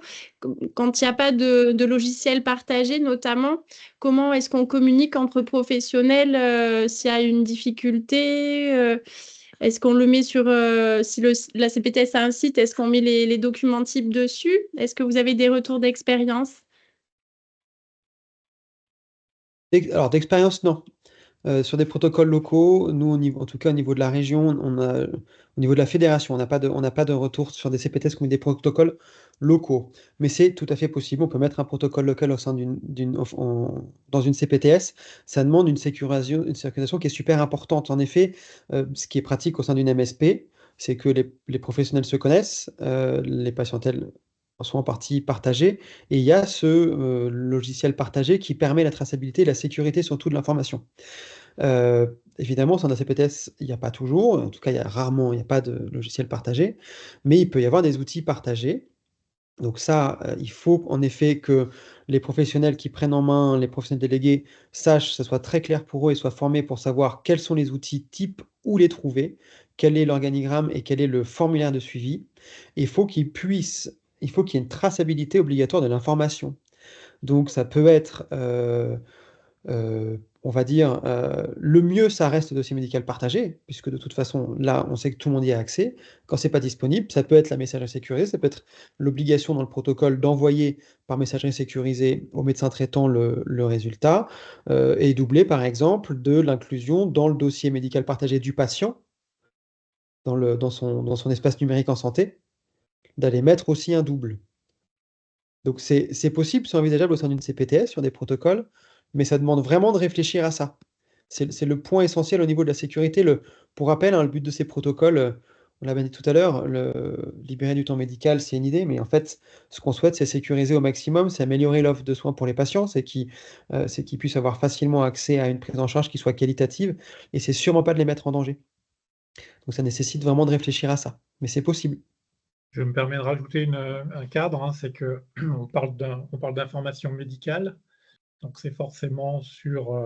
quand il n'y a pas de logiciel partagé notamment? Comment est-ce qu'on communique entre professionnels s'il y a une difficulté? Est-ce qu'on le met sur, si la CPTS a un site, est-ce qu'on met les documents types dessus? Est-ce que vous avez des retours d'expérience? Alors, d'expérience, non. Sur des protocoles locaux, nous, en tout cas au niveau de la région, au niveau de la fédération, on n'a pas de retour sur des CPTS comme des protocoles locaux. Mais c'est tout à fait possible. On peut mettre un protocole local au sein dans une CPTS. Ça demande une sécurisation qui est super importante. En effet, ce qui est pratique au sein d'une MSP, c'est que les professionnels se connaissent, les patientèles sont en partie partagées, et il y a ce logiciel partagé qui permet la traçabilité et la sécurité surtout de l'information. Évidemment, sur un CPTS, il n'y a pas toujours, en tout cas, il n'y a pas de logiciel partagé, mais il peut y avoir des outils partagés. Donc ça, il faut en effet que les professionnels qui prennent en main, les professionnels délégués, sachent, que ça soit très clair pour eux et soient formés pour savoir quels sont les outils types, où les trouver, quel est l'organigramme et quel est le formulaire de suivi. Il faut qu'il y ait une traçabilité obligatoire de l'information. Donc ça peut être, on va dire, le mieux, ça reste le dossier médical partagé, puisque de toute façon, là, on sait que tout le monde y a accès. Quand c'est pas disponible, ça peut être la messagerie sécurisée, ça peut être l'obligation dans le protocole d'envoyer par messagerie sécurisée au médecin traitant le résultat, et doublé, par exemple, de l'inclusion dans le dossier médical partagé du patient, dans son espace numérique en santé, d'aller mettre aussi un double. Donc c'est possible, c'est envisageable au sein d'une CPTS sur des protocoles, mais ça demande vraiment de réfléchir à ça. C'est le point essentiel au niveau de la sécurité. Pour rappel, hein, le but de ces protocoles, on l'avait dit tout à l'heure, libérer du temps médical, c'est une idée, mais en fait, ce qu'on souhaite, c'est sécuriser au maximum, c'est améliorer l'offre de soins pour les patients, c'est qu'ils puissent avoir facilement accès à une prise en charge qui soit qualitative, et c'est sûrement pas de les mettre en danger. Donc ça nécessite vraiment de réfléchir à ça, mais c'est possible. Je me permets de rajouter un cadre, hein, c'est qu'on parle d'information médicale, donc c'est forcément sur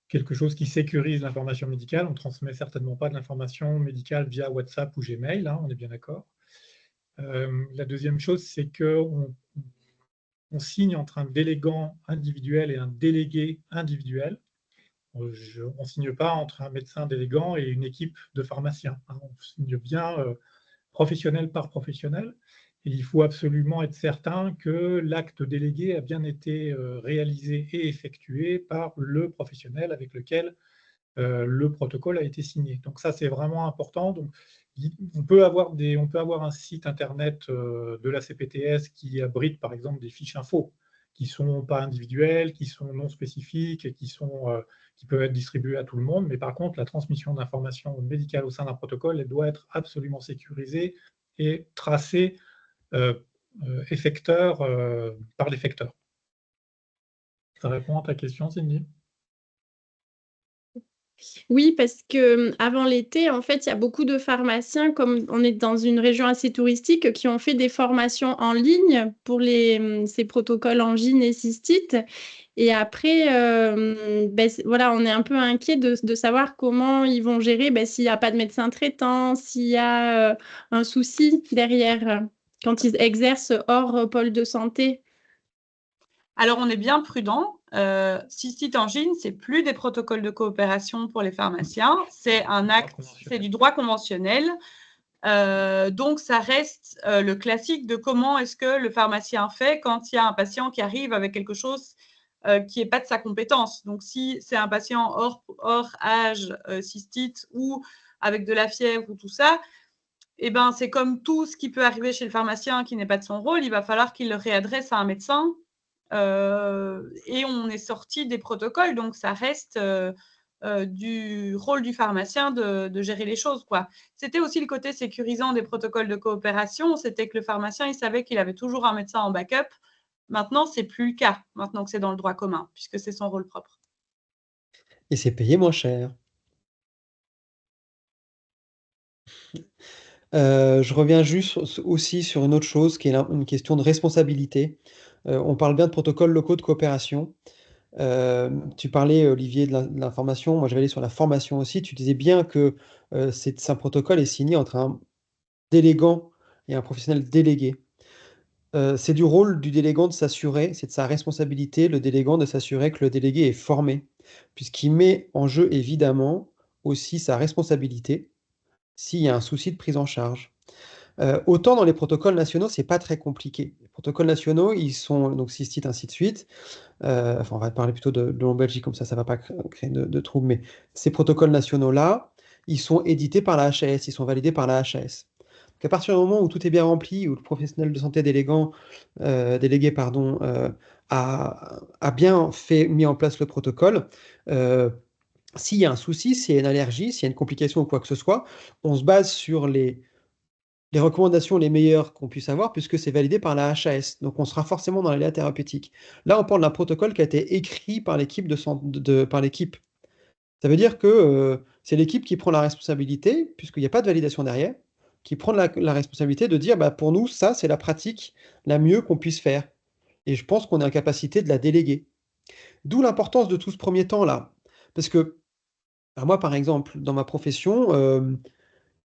quelque chose qui sécurise l'information médicale. On ne transmet certainement pas de l'information médicale via WhatsApp ou Gmail, hein, on est bien d'accord. La deuxième chose, c'est qu'on signe entre un délégant individuel et un délégué individuel. on ne signe pas entre un médecin délégant et une équipe de pharmaciens, hein. On signe bien professionnel par professionnel. Et il faut absolument être certain que l'acte délégué a bien été réalisé et effectué par le professionnel avec lequel le protocole a été signé. Donc ça, c'est vraiment important. Donc, on peut avoir un site internet de la CPTS qui abrite par exemple des fiches infos qui ne sont pas individuelles, qui sont non spécifiques et qui peuvent être distribuées à tout le monde. Mais par contre, la transmission d'informations médicales au sein d'un protocole, elle doit être absolument sécurisée et tracée effecteur par l'effecteur. Ça répond à ta question, Cindy? Oui, parce que avant l'été, en fait, il y a beaucoup de pharmaciens, comme on est dans une région assez touristique, qui ont fait des formations en ligne pour ces protocoles angine et cystite. Et après, voilà, on est un peu inquiet de savoir comment ils vont gérer s'il n'y a pas de médecin traitant, s'il y a un souci derrière, quand ils exercent hors pôle de santé. Alors, on est bien prudent. Cystite angine, c'est plus des protocoles de coopération pour les pharmaciens, c'est un acte, c'est du droit conventionnel. Donc, ça reste le classique de comment est-ce que le pharmacien fait quand il y a un patient qui arrive avec quelque chose qui n'est pas de sa compétence. Donc, si c'est un patient hors âge cystite ou avec de la fièvre ou tout ça, eh ben, c'est comme tout ce qui peut arriver chez le pharmacien qui n'est pas de son rôle, il va falloir qu'il le réadresse à un médecin. Et on est sorti des protocoles, donc ça reste du rôle du pharmacien de gérer les choses, quoi. C'était aussi le côté sécurisant des protocoles de coopération, c'était que le pharmacien, il savait qu'il avait toujours un médecin en backup. Maintenant, c'est plus le cas, maintenant que c'est dans le droit commun, puisque c'est son rôle propre. Et c'est payé moins cher. Je reviens juste aussi sur une autre chose qui est une question de responsabilité. On parle bien de protocoles locaux de coopération. Tu parlais, Olivier, de l'information. Moi, je vais aller sur la formation aussi. Tu disais bien que un protocole est signé entre un délégant et un professionnel délégué. C'est du rôle du délégant de s'assurer, c'est de sa responsabilité, le délégant, de s'assurer que le délégué est formé, puisqu'il met en jeu évidemment aussi sa responsabilité s'il y a un souci de prise en charge. Autant dans les protocoles nationaux, c'est pas très compliqué. Les protocoles nationaux, ils sont donc cystite, ainsi de suite. Enfin, on va parler plutôt de Belgique, comme ça va pas créer de troubles. Mais ces protocoles nationaux-là, ils sont édités par la HAS, ils sont validés par la HAS. Donc à partir du moment où tout est bien rempli, où le professionnel de santé délégué a bien mis en place le protocole, s'il y a un souci, s'il y a une allergie, s'il y a une complication ou quoi que ce soit, on se base sur les recommandations les meilleures qu'on puisse avoir, puisque c'est validé par la HAS. Donc, on sera forcément dans l'aléa thérapeutique. Là, on parle d'un protocole qui a été écrit par l'équipe par l'équipe. Ça veut dire que c'est l'équipe qui prend la responsabilité, puisqu'il n'y a pas de validation derrière, qui prend la responsabilité de dire, bah, pour nous, ça, c'est la pratique la mieux qu'on puisse faire. Et je pense qu'on est en capacité de la déléguer. D'où l'importance de tout ce premier temps-là. Parce que, bah, moi, par exemple, dans ma profession,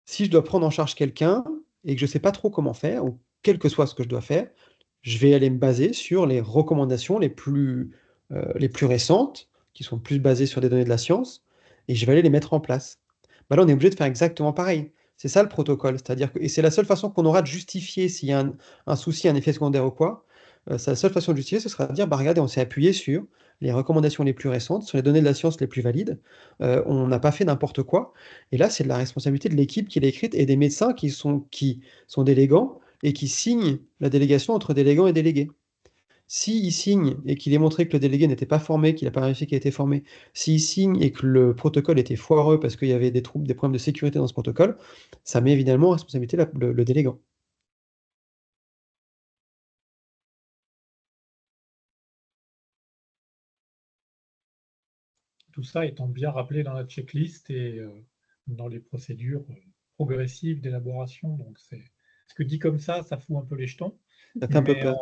si je dois prendre en charge quelqu'un et que je ne sais pas trop comment faire, ou quel que soit ce que je dois faire, je vais aller me baser sur les recommandations les plus récentes, qui sont plus basées sur des données de la science, et je vais aller les mettre en place. Bah là, on est obligé de faire exactement pareil. C'est ça le protocole. C'est-à-dire et c'est la seule façon qu'on aura de justifier s'il y a un souci, un effet secondaire ou quoi. C'est la seule façon de justifier, ce sera de dire, bah regardez, on s'est appuyé sur les recommandations les plus récentes, sur les données de la science les plus valides. On n'a pas fait n'importe quoi. Et là, c'est de la responsabilité de l'équipe qui l'a écrite et des médecins qui sont délégants et qui signent la délégation entre délégants et délégués. S'il signe et qu'il est montré que le délégué n'était pas formé, qu'il n'a pas vérifié qu'il a été formé, s'il signe et que le protocole était foireux parce qu'il y avait des troubles, des problèmes de sécurité dans ce protocole, ça met évidemment en responsabilité le délégant. Tout ça étant bien rappelé dans la checklist et dans les procédures progressives d'élaboration. Donc, ce que dit comme ça fout un peu les jetons. Ça fait un peu Mais peur.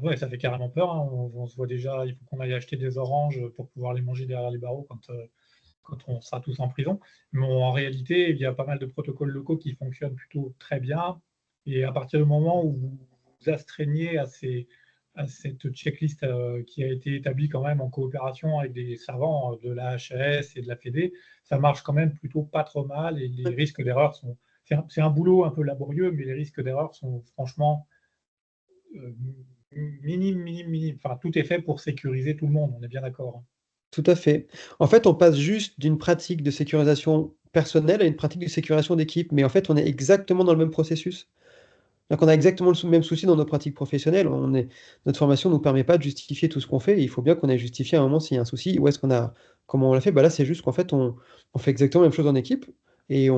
ouais, ça fait carrément peur, hein. On se voit déjà, il faut qu'on aille acheter des oranges pour pouvoir les manger derrière les barreaux quand on sera tous en prison. Mais en réalité, il y a pas mal de protocoles locaux qui fonctionnent plutôt très bien. Et à partir du moment où vous vous astreignez à à cette checklist qui a été établie quand même en coopération avec des savants de la HAS et de la Fédé, ça marche quand même plutôt pas trop mal et les risques d'erreur sont... C'est un boulot un peu laborieux, mais les risques d'erreur sont franchement minimes. Enfin, tout est fait pour sécuriser tout le monde, on est bien d'accord. Tout à fait. En fait, on passe juste d'une pratique de sécurisation personnelle à une pratique de sécurisation d'équipe, mais en fait, on est exactement dans le même processus. Donc on a exactement le même souci dans nos pratiques professionnelles. Notre formation ne nous permet pas de justifier tout ce qu'on fait. Il faut bien qu'on ait justifié à un moment s'il y a un souci. Où est-ce qu'on a, comment on l'a fait? Bah là, c'est juste qu'en fait, on fait exactement la même chose en équipe. Et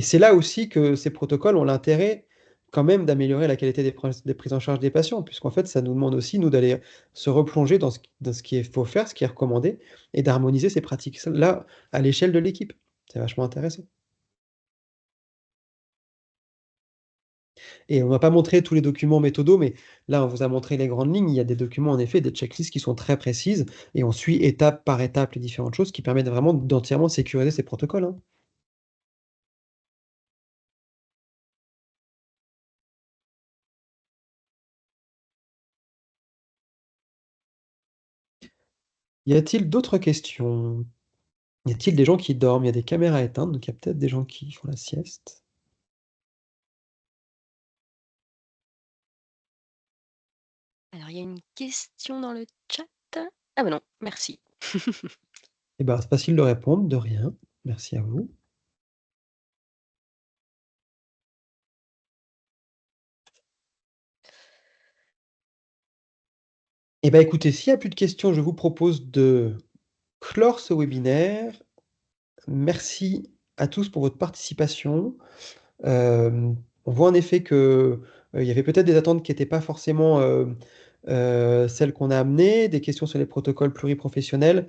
c'est là aussi que ces protocoles ont l'intérêt quand même d'améliorer la qualité des prises en charge des patients, puisqu'en fait, ça nous demande aussi, nous, d'aller se replonger dans ce qu'il faut faire, ce qui est recommandé, et d'harmoniser ces pratiques-là à l'échelle de l'équipe. C'est vachement intéressant. Et on va pas montrer tous les documents méthodos, mais là, on vous a montré les grandes lignes. Il y a des documents, en effet, des checklists qui sont très précises et on suit étape par étape les différentes choses qui permettent vraiment d'entièrement sécuriser ces protocoles, hein. Y a-t-il d'autres questions? Y a-t-il des gens qui dorment? Il y a des caméras éteintes, donc il y a peut-être des gens qui font la sieste. Alors, il y a une question dans le chat. Ah bah non, merci. Eh ben, c'est facile de répondre, de rien. Merci à vous. Eh ben, écoutez, s'il n'y a plus de questions, je vous propose de clore ce webinaire. Merci à tous pour votre participation. On voit en effet que, il y avait peut-être des attentes qui n'étaient pas forcément, celles qu'on a amenées, des questions sur les protocoles pluriprofessionnels.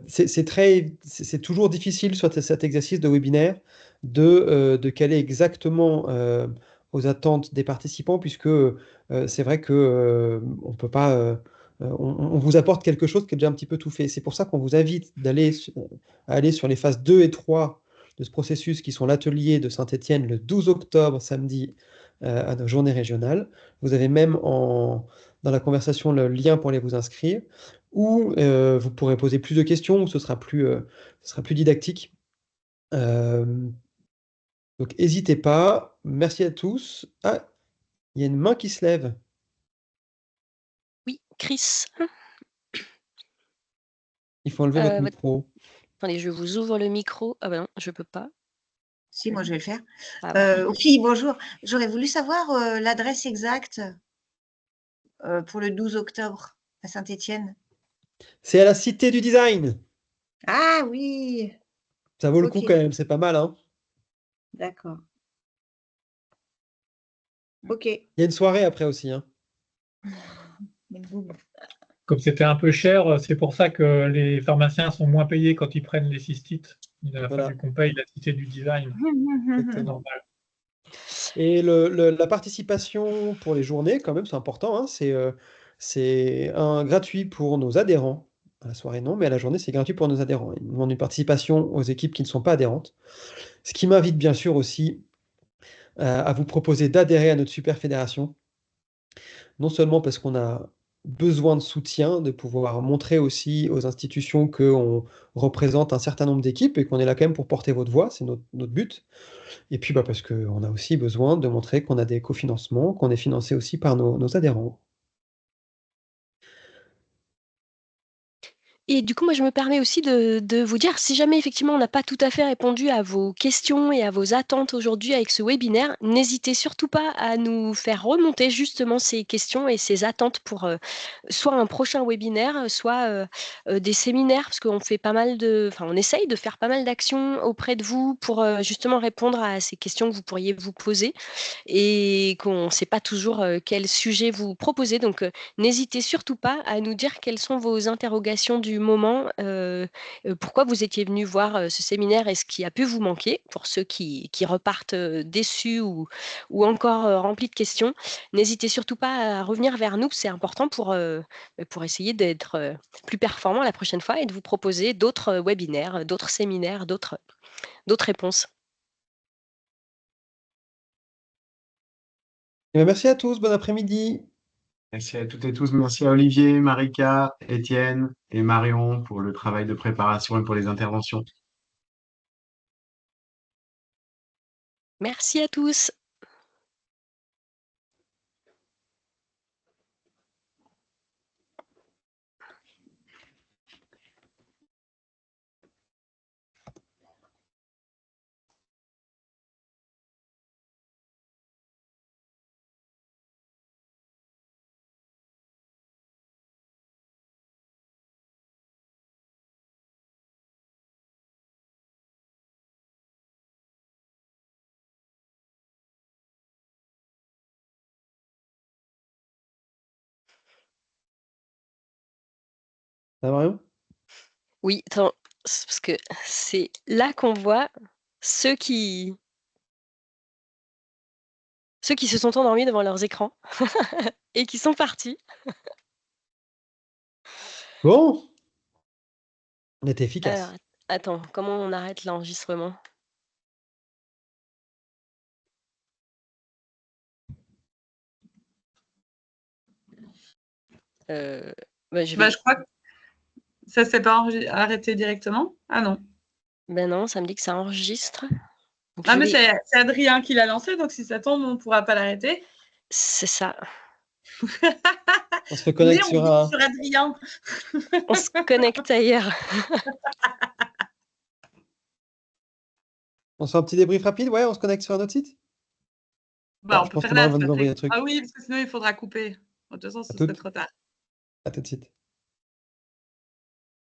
C'est toujours difficile sur cet exercice de webinaire de caler exactement, aux attentes des participants puisque, c'est vrai que, on peut pas, on vous apporte quelque chose qui est déjà un petit peu tout fait. C'est pour ça qu'on vous invite à aller sur les phases 2 et 3 de ce processus qui sont l'atelier de Saint-Étienne le 12 octobre, samedi, à nos journées régionales. Vous avez même dans la conversation le lien pour aller vous inscrire, ou vous pourrez poser plus de questions, ou ce sera plus didactique. Donc n'hésitez pas. Merci à tous. Ah, il y a une main qui se lève. Oui, Chris. Il faut enlever votre votre- micro. Attendez, je vous ouvre le micro. Ah bah non, je peux pas. Si, moi je vais le faire. Ah ouais. Oui, bonjour. J'aurais voulu savoir l'adresse exacte pour le 12 octobre à Saint-Étienne. C'est à la Cité du Design. Ah oui, Ça vaut le Ok. coup quand même, c'est pas mal, hein. d'accord. Ok. Il y a une soirée après aussi, hein. Comme c'était un peu cher, c'est pour ça que les pharmaciens sont moins payés quand ils prennent les cystites. Il a Voilà. fallu qu'on paye la cité du design. C'est Exactement. normal. Et la participation pour les journées, quand même, c'est important, hein. C'est un gratuit pour nos adhérents. À la soirée, non, mais à la journée, c'est gratuit pour nos adhérents. Ils nous demandent une participation aux équipes qui ne sont pas adhérentes. Ce qui m'invite bien sûr aussi à vous proposer d'adhérer à notre super fédération. Non seulement parce qu'on a besoin de soutien, de pouvoir montrer aussi aux institutions qu'on représente un certain nombre d'équipes et qu'on est là quand même pour porter votre voix, c'est notre but. Et puis parce qu'on a aussi besoin de montrer qu'on a des cofinancements, qu'on est financé aussi par nos adhérents. Et du coup, moi, je me permets aussi de vous dire, si jamais effectivement on n'a pas tout à fait répondu à vos questions et à vos attentes aujourd'hui avec ce webinaire, n'hésitez surtout pas à nous faire remonter justement ces questions et ces attentes pour soit un prochain webinaire, soit des séminaires, parce qu'on fait pas mal on essaye de faire pas mal d'actions auprès de vous pour justement répondre à ces questions que vous pourriez vous poser et qu'on ne sait pas toujours quel sujet vous proposer. Donc, n'hésitez surtout pas à nous dire quelles sont vos interrogations du moment, pourquoi vous étiez venu voir ce séminaire et ce qui a pu vous manquer pour ceux qui repartent déçus ou encore remplis de questions. N'hésitez surtout pas à revenir vers nous, c'est important pour essayer d'être plus performant la prochaine fois et de vous proposer d'autres webinaires, d'autres séminaires, d'autres réponses. Et merci à tous, bon après-midi. Merci à toutes et tous. Merci à Olivier, Marika, Étienne et Marion pour le travail de préparation et pour les interventions. Merci à tous. Ça va, Marion? Oui, attends, c'est parce que c'est là qu'on voit ceux qui se sont endormis devant leurs écrans et qui sont partis. Bon, on était Alors, efficace. attends, comment on arrête l'enregistrement? Bah, je vais... Je crois que ça s'est pas arrêté directement. Ah non. Ben non, ça me dit que ça enregistre. Donc, Ah, mais c'est Adrien qui l'a lancé, donc si ça tombe, on ne pourra pas l'arrêter. C'est ça. On se connecte sur Adrien. On se connecte ailleurs. On se fait un petit débrief rapide, ouais, on se connecte sur un autre site? On je peut pense faire que Marion va nous envoyer un truc. Ah oui, parce que sinon il faudra couper. De toute façon, ce serait trop tard. À tout de suite.